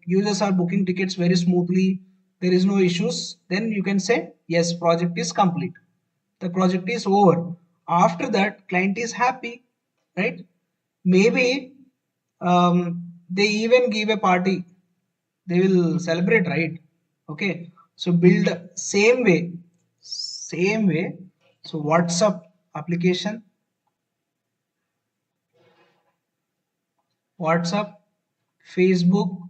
users are booking tickets very smoothly, there is no issues, then you can say, yes, project is complete. The project is over. After that, client is happy, right? Maybe they even give a party, they will celebrate, right? Okay, so build same way. So WhatsApp application, WhatsApp, Facebook,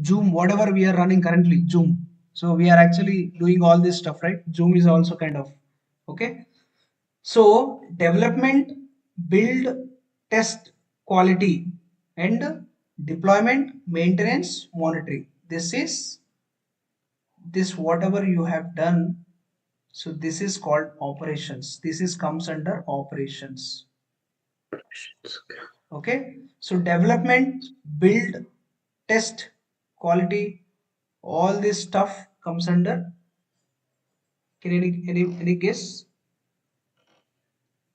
Zoom, whatever we are running currently, Zoom. So we are actually doing all this stuff, right? Zoom is also kind of okay. So development, build, test, quality, and deployment, maintenance, monitoring. This is this whatever you have done. So this is called operations. This is comes under operations. Okay. So development, build, test, quality, all this stuff comes under. Can any guess?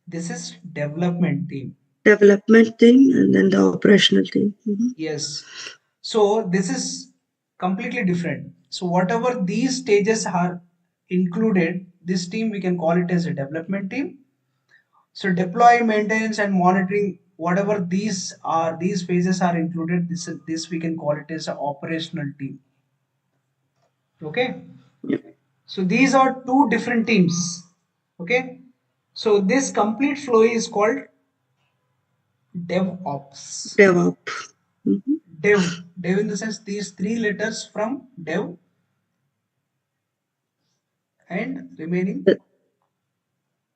This is development team. Development team and then the operational team. Yes. So this is completely different. So whatever these stages are included, this team we can call it as a development team. So deploy, maintenance, and monitoring, whatever these phases are included, this we can call it as an operational team. Okay. Yep. So these are two different teams. Okay. So this complete flow is called DevOps. DevOps. Mhm. Dev in the sense these three letters from dev and remaining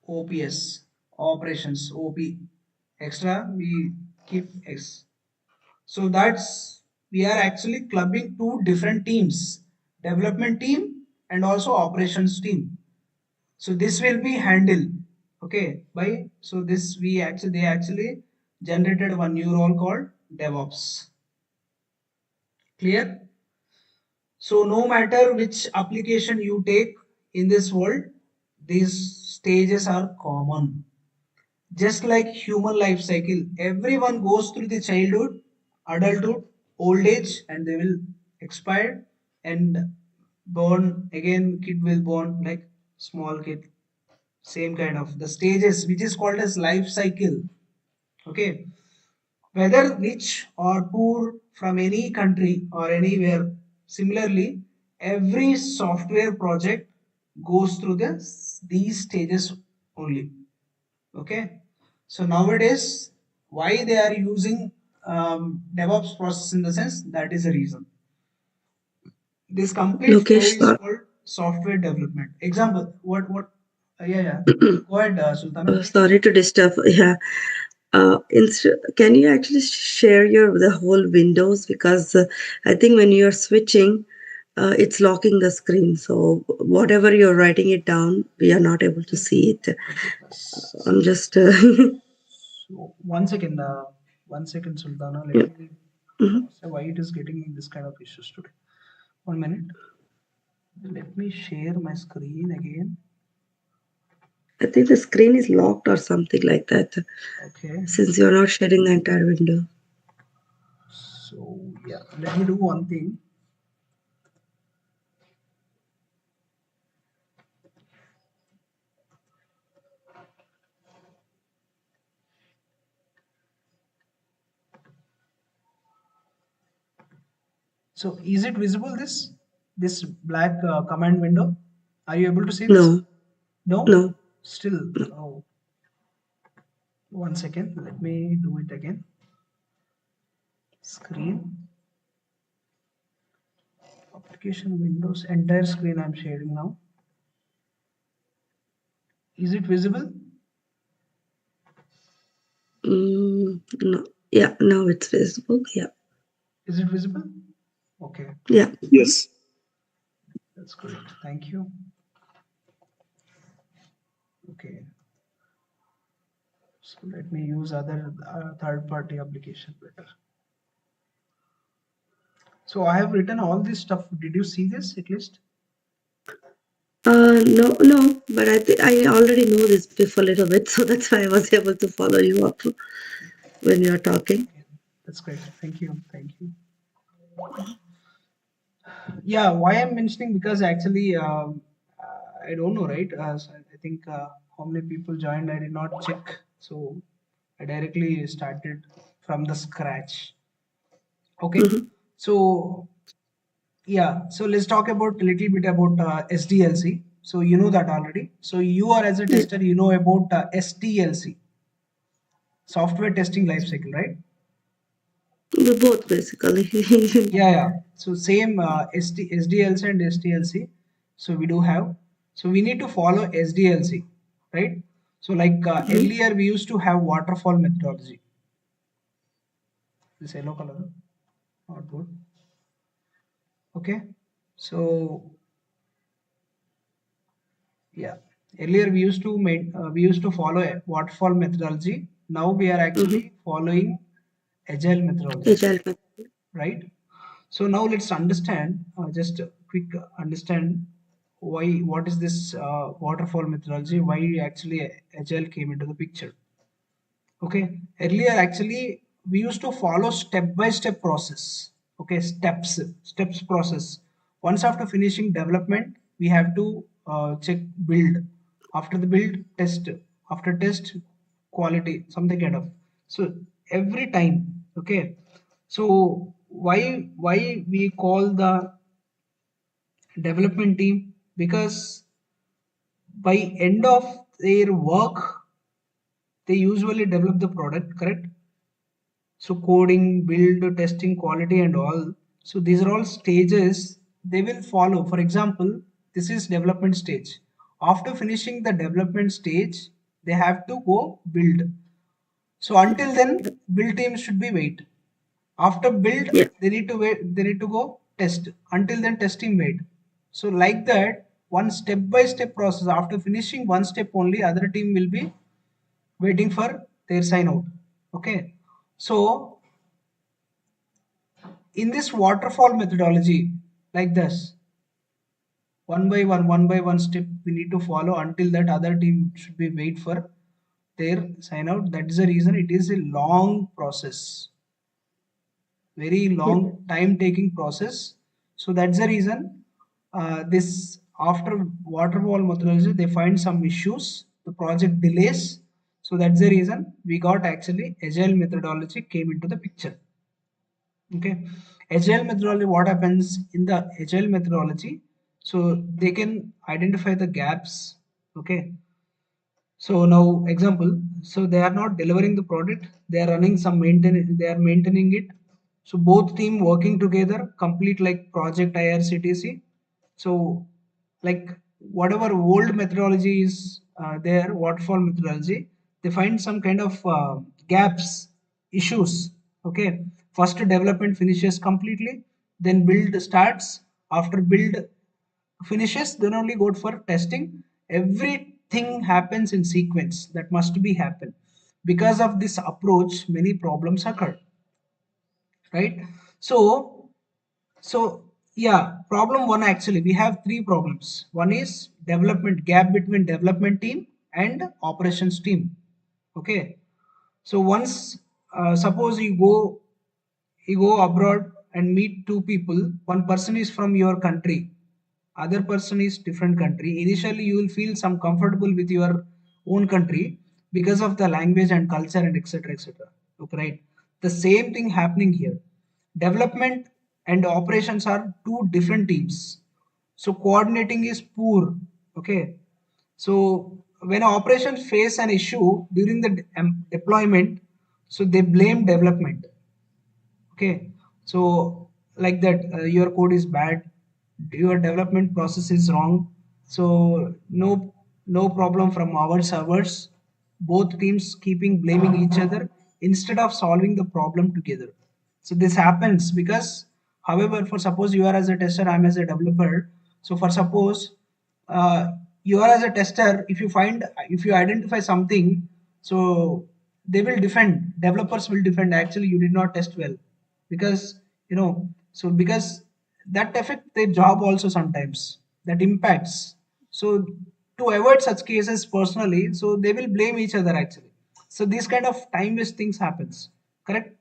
OPS, operations, OP. Extra we keep X. So that's we are actually clubbing two different teams, development team and also operations team. So this will be handled, okay, by so this we actually they actually generated one new role called DevOps. Clear? So no matter which application you take in this world, these stages are common. Just like human life cycle, everyone goes through the childhood, adulthood, old age, and they will expire and born again. Kid will born like small kid, same kind of the stages, which is called as life cycle. Okay, whether rich or poor from any country or anywhere. Similarly, every software project goes through these stages only. Okay, so nowadays, why they are using DevOps process in the sense that is a reason. This complete flow Lokesh, is called software development. Example, what? Yeah. Go ahead, Sultana, please. sorry to disturb. Yeah. Can you actually share the whole windows, because I think when you're switching, it's locking the screen. So whatever you're writing it down, we are not able to see it. Okay, plus. I'm just So one second, Sultana. Let yeah. me Mhm. say why it is getting this kind of issues today. 1 minute. Let me share my screen again. I think the screen is locked or something like that, Okay. since you're not sharing the entire window. So yeah, let me do one thing. So is it visible this black command window? Are you able to see this? No, No, no. still. Oh, 1 second. Let me do it again. Screen, application windows, entire screen I'm sharing now. Is it visible? No. Yeah, now it's visible. Yeah. Is it visible? Okay, Yeah. Yes. that's great. Thank you. Okay, so let me use other third-party application better. So I have written all this stuff. Did you see this at least? No, but I already know this before a little bit, so that's why I was able to follow you up when you're talking. Okay, that's great. Thank you. Thank you. Yeah, why I'm mentioning because actually I don't know, right? So I think how many people joined, I did not check. So I directly started from the scratch. Okay, Mhm. so yeah, so let's talk about a little bit about SDLC. So you know that already. So you are as a Yeah, tester, you know about STLC, software testing lifecycle, right? we both basically. Yeah, yeah. So same SDLC and STLC. So we do have. So we need to follow SDLC, right? So like Mhm. earlier we used to have waterfall methodology. This yellow color, not good. Okay. So yeah, earlier we used to follow a waterfall methodology. Now we are Mhm. actually following agile methodology, Agile method. right? So now let's understand, just a quick understand what is this waterfall methodology, why actually agile came into the picture. Okay, earlier actually we used to follow step by step process. Okay, steps process. Once after finishing development, we have to check build. After the build, test. After test, quality, something kind of. So every time, okay. So why we call the development team? Because by end of their work, they usually develop the product, correct? So coding, build, testing, quality, and all. So these are all stages they will follow. For example, this is development stage. After finishing the development stage, they have to go build. So until then, build team should be wait. After build, Yeah. they need to wait. They need to go test. Until then, testing wait. So like that, one step by step process. After finishing one step only, other team will be waiting for their sign out. Okay. So in this waterfall methodology, like this, one by one step we need to follow until that other team should be wait for their sign out. That is the reason it is a long process, very Yeah. long time taking process. So that's the reason this after waterfall methodology they find some issues, the project delays. So that's the reason we got actually agile methodology came into the picture. Okay, agile methodology, what happens in the agile methodology, so they can identify the gaps. Okay, so now example, so they are not delivering the product, they are running some maintenance, they are maintaining it. So both team working together complete like project IRCTC. So like whatever old methodology is there, waterfall methodology, they find some kind of gaps, issues. Okay, first development finishes completely, then build starts. After build finishes, then only go for testing. Everything happens in sequence, that must be happen. Because of this approach many problems occur, right? So yeah, problem one, actually we have three problems. One is development gap between development team and operations team. Okay, so once suppose you go abroad and meet two people, one person is from your country, other person is different country. Initially you will feel some comfortable with your own country because of the language and culture and etc etc. Okay, right? The same thing happening here. Development and operations are two different teams, so coordinating is poor. Okay, so when operations face an issue during the deployment, so they blame development. Okay, so like that, your code is bad, your development process is wrong. So no problem from our servers. Both teams keeping blaming each other instead of solving the problem together. So this happens because, however, for suppose you are as a tester, I'm as a developer. So for suppose uh, you are as a tester, if you identify something, so they will defend, developers will defend, actually you did not test well, because so because that affect their job also sometimes, that impacts. So to avoid such cases personally, so they will blame each other actually. So these kind of time waste things happens, correct?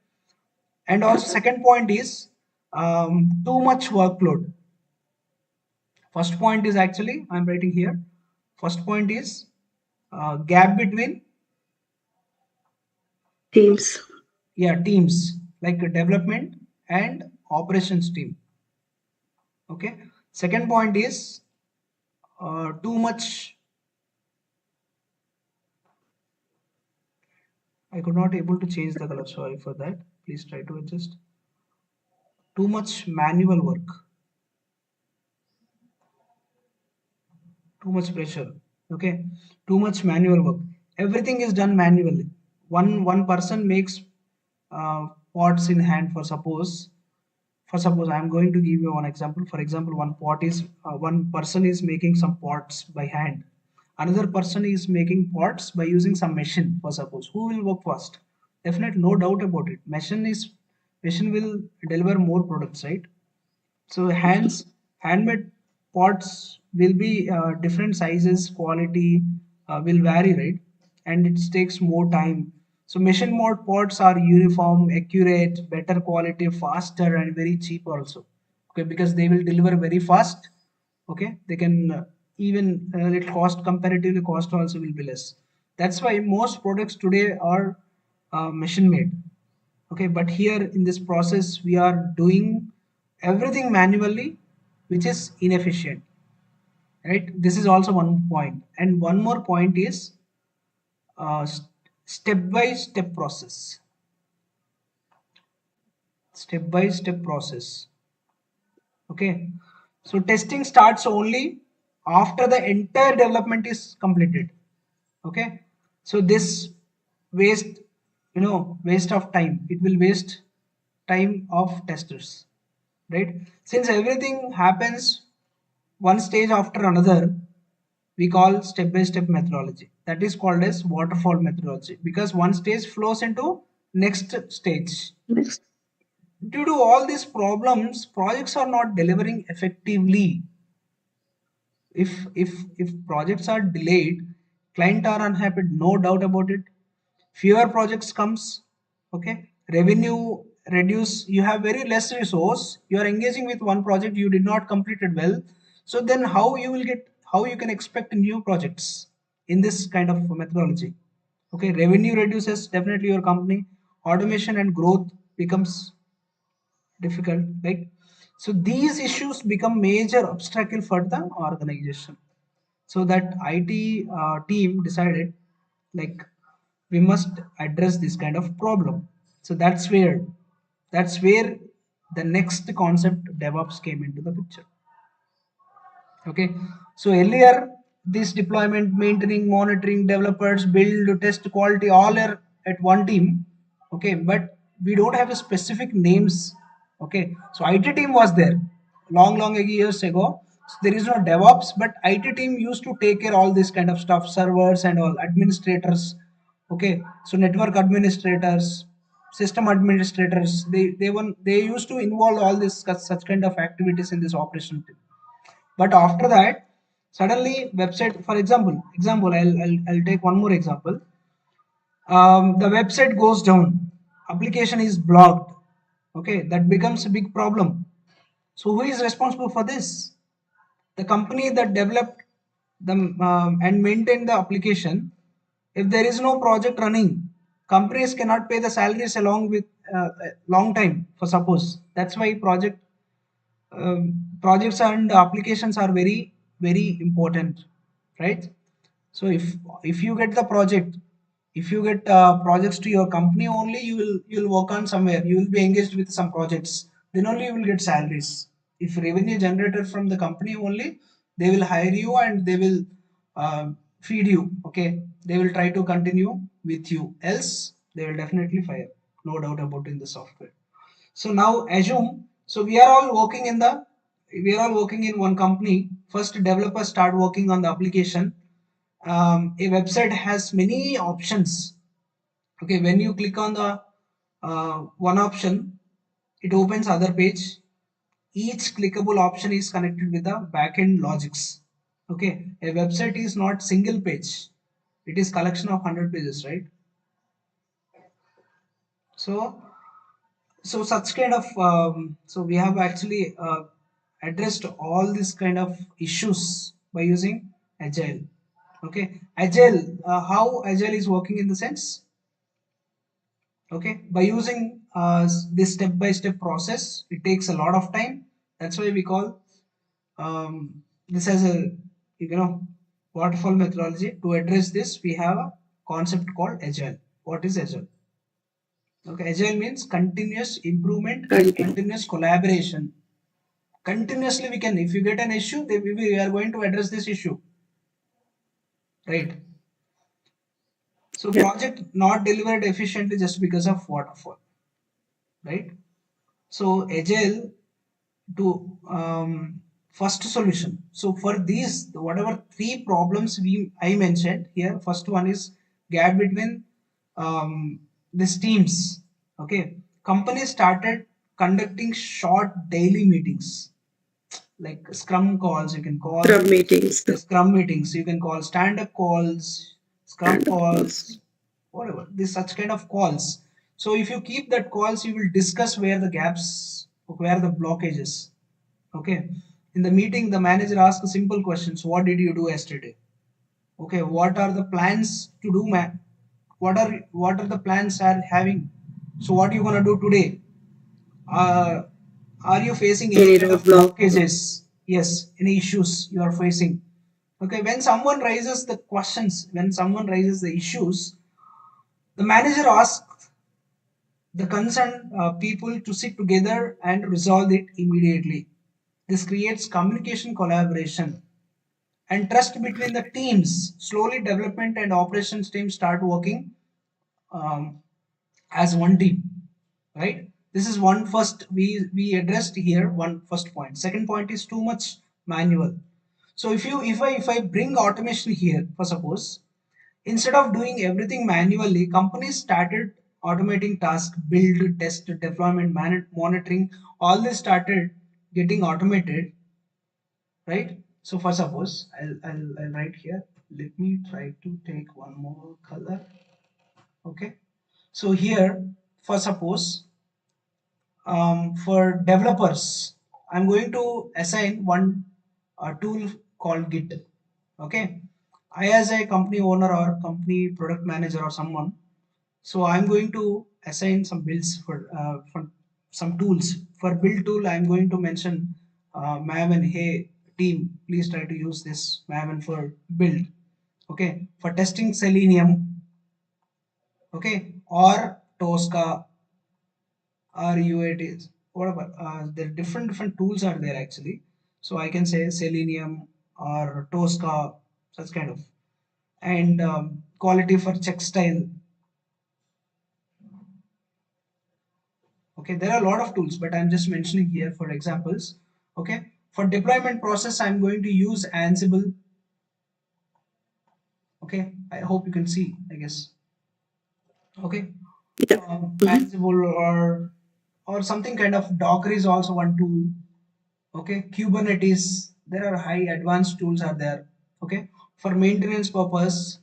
And also second point is too much workload. First point is actually I'm writing here. First point is gap between, Teams. yeah, teams like development and operations team. Okay. Second point is too much. I could not able to change the color. Sorry for that. Please try to adjust. too much manual work, too much pressure. Okay, too much manual work. Everything is done manually. One person makes pots in hand. For suppose I'm going to give you one example. For example, one person is making some pots by hand. Another person is making pots by using some machine. For suppose, who will work first? Definitely, no doubt about it. Machine will deliver more products, right? So handmade pots will be different sizes, quality will vary, right? And it takes more time. So machine mode pots are uniform, accurate, better quality, faster, and very cheap also. Okay, because they will deliver very fast. Okay, they can even it cost comparatively cost also will be less. That's why most products today are machine made. Okay, but here in this process we are doing everything manually, which is inefficient, right? This is also one point, and one more point is step by step process. Step by step process. Okay, so testing starts only after the entire development is completed. Okay, so this waste, waste of time, it will waste time of testers, right? Since everything happens one stage after another, we call step by step methodology. That is called as waterfall methodology, because one stage flows into next stage. Next. Due to all these problems, projects are not delivering effectively. If projects are delayed, client are unhappy, no doubt about it. Fewer projects comes. Okay, revenue reduce, you have very less resource, you are engaging with one project, you did not complete it well. So then how you can expect new projects in this kind of methodology? Okay, revenue reduces, definitely your company automation and growth becomes difficult, right? So these issues become major obstacle for the organization. So that IT team decided, like, we must address this kind of problem. So that's where the next concept DevOps came into the picture. Okay, so earlier this deployment, maintaining, monitoring, developers, build, test, quality, all are at one team. Okay, but we don't have a specific names. Okay, so IT team was there long years ago. So there is no DevOps, but IT team used to take care all this kind of stuff, servers and all, administrators. Okay, so network administrators, system administrators, they used to involve all this such kind of activities in this operation team. But after that, suddenly website, for example, I'll take one more example. The website goes down, application is blocked. Okay, that becomes a big problem. So who is responsible for this? The company that developed the and maintained the application. If there is no project running, companies cannot pay the salaries along with long time. For suppose, that's why projects and applications are very important, right? So if you get the project, if you get projects to your company only, you'll work on somewhere, you will be engaged with some projects, then only you will get salaries. If revenue generated from the company only, they will hire you and they will uh, feed you. Okay, they will try to continue with you, else they will definitely fire, no doubt about in the software. So now assume, so we are all working in one company. First, developers start working on the application. A website has many options. Okay, when you click on the one option, it opens other page. Each clickable option is connected with the backend logics. Okay, a website is not single page; it is collection of 100 pages, right? So such kind of so we have actually addressed all this kind of issues by using agile. Okay, agile, how agile is working in the sense, okay, by using this step by step process, it takes a lot of time. That's why we call this as a, waterfall methodology. To address this, we have a concept called agile. What is agile? Okay, agile means continuous improvement and continuous collaboration. Continuously, we can, if you get an issue, we are going to address this issue, right? So Yeah. project not delivered efficiently just because of waterfall, right? So agile to first solution. So for these, whatever three problems I mentioned here, first one is gap between these teams. Okay, companies started conducting short daily meetings like scrum calls. You can call Scrum meetings, scrum meetings. You can call stand-up calls, scrum stand up calls. calls, whatever. This such kind of calls. So if you keep that calls, you will discuss where the gaps, where the blockages. Okay. In the meeting, the manager asks simple questions. What did you do yesterday? Okay. What are the plans to do, man? What are the plans are having? So what are you gonna do today? Uh, are you facing any Any kind of roadblock? blockages? Yes, any issues you are facing. Okay, when someone raises the questions, when someone raises the issues, the manager asks the concerned people to sit together and resolve it immediately. This creates communication collaboration and trust between the teams. Slowly, development and operations teams start working um, as one team, right? This is one first we addressed here, one first point. Second point is too much manual. So if I bring automation here, for suppose, instead of doing everything manually, companies started automating tasks, build, test, deployment, monitoring. All this started getting automated, right? So for suppose, I'll write here. Let me try to take one more color. Okay. So here, for suppose, for developers, I'm going to assign one tool called Git. Okay. I, as a company owner or company product manager or someone, so I'm going to assign some builds for some tools. For build tool, I'm going to mention Maven. Hey team, please try to use this Maven for build. Okay. For testing, Selenium. Okay. Or Tosca or UATs, whatever. There different tools are there actually. So I can say Selenium or Tosca, such kind of. And quality for check style. Okay, there are a lot of tools, but I'm just mentioning here for examples. Okay, for deployment process, I'm going to use Ansible. Okay, I hope you can see, I guess. Okay, Yeah. Ansible or something kind of Docker is also one tool. Okay, Kubernetes, there are high advanced tools are there. Okay, for maintenance purpose,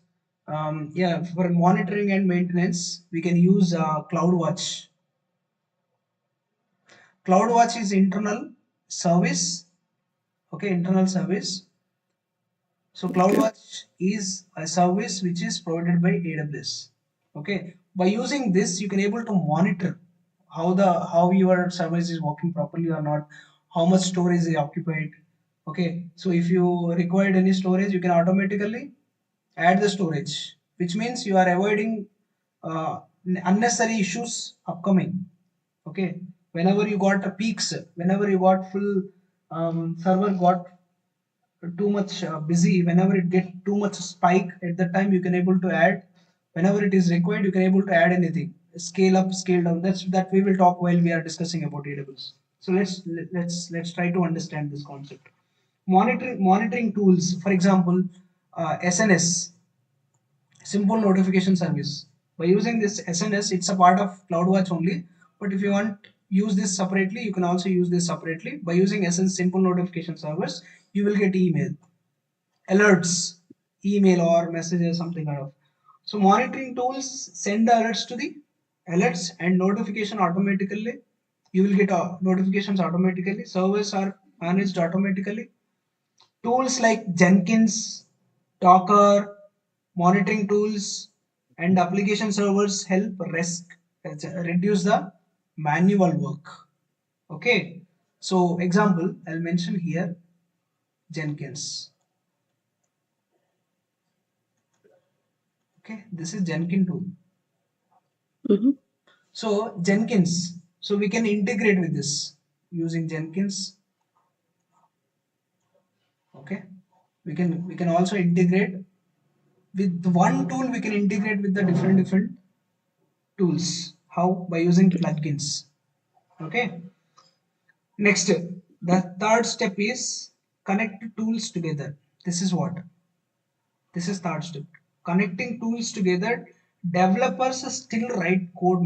yeah, for monitoring and maintenance, we can use CloudWatch. CloudWatch is internal service. Okay, internal service. So Okay. CloudWatch is a service which is provided by AWS. Okay, by using this, you can able to monitor how your service is working properly or not, how much storage is occupied. Okay, so if you required any storage, you can automatically add the storage, which means you are avoiding unnecessary issues upcoming. Okay, whenever you got a peaks, whenever you got full server got too much busy, whenever it get too much spike at that time, you can able to add, whenever it is required, you can able to add anything, scale up, scale down. That we will talk while we are discussing about AWS. So let's try to understand this concept. Monitoring tools, for example, SNS, simple notification service. By using this SNS, it's a part of CloudWatch only. But if you want use this separately, you can also use this separately. By using SNS simple notification service, you will get email alerts, email or messages, something kind of. So monitoring tools send the alerts to the alerts and notification automatically. You will get notifications automatically. Servers are managed automatically. Tools like Jenkins, Docker, monitoring tools, and application servers help reduce the manual work. Okay. So example, I'll mention here Jenkins. Okay, this is Jenkins tool. Mm-hmm. So Jenkins, so we can integrate with this using Jenkins. Okay, we can also integrate with one tool. We can integrate with the different tools. How? By using plugins. Okay. Next, the third step is connect tools together. This is what? This is third step. Connecting tools together. Developers still write code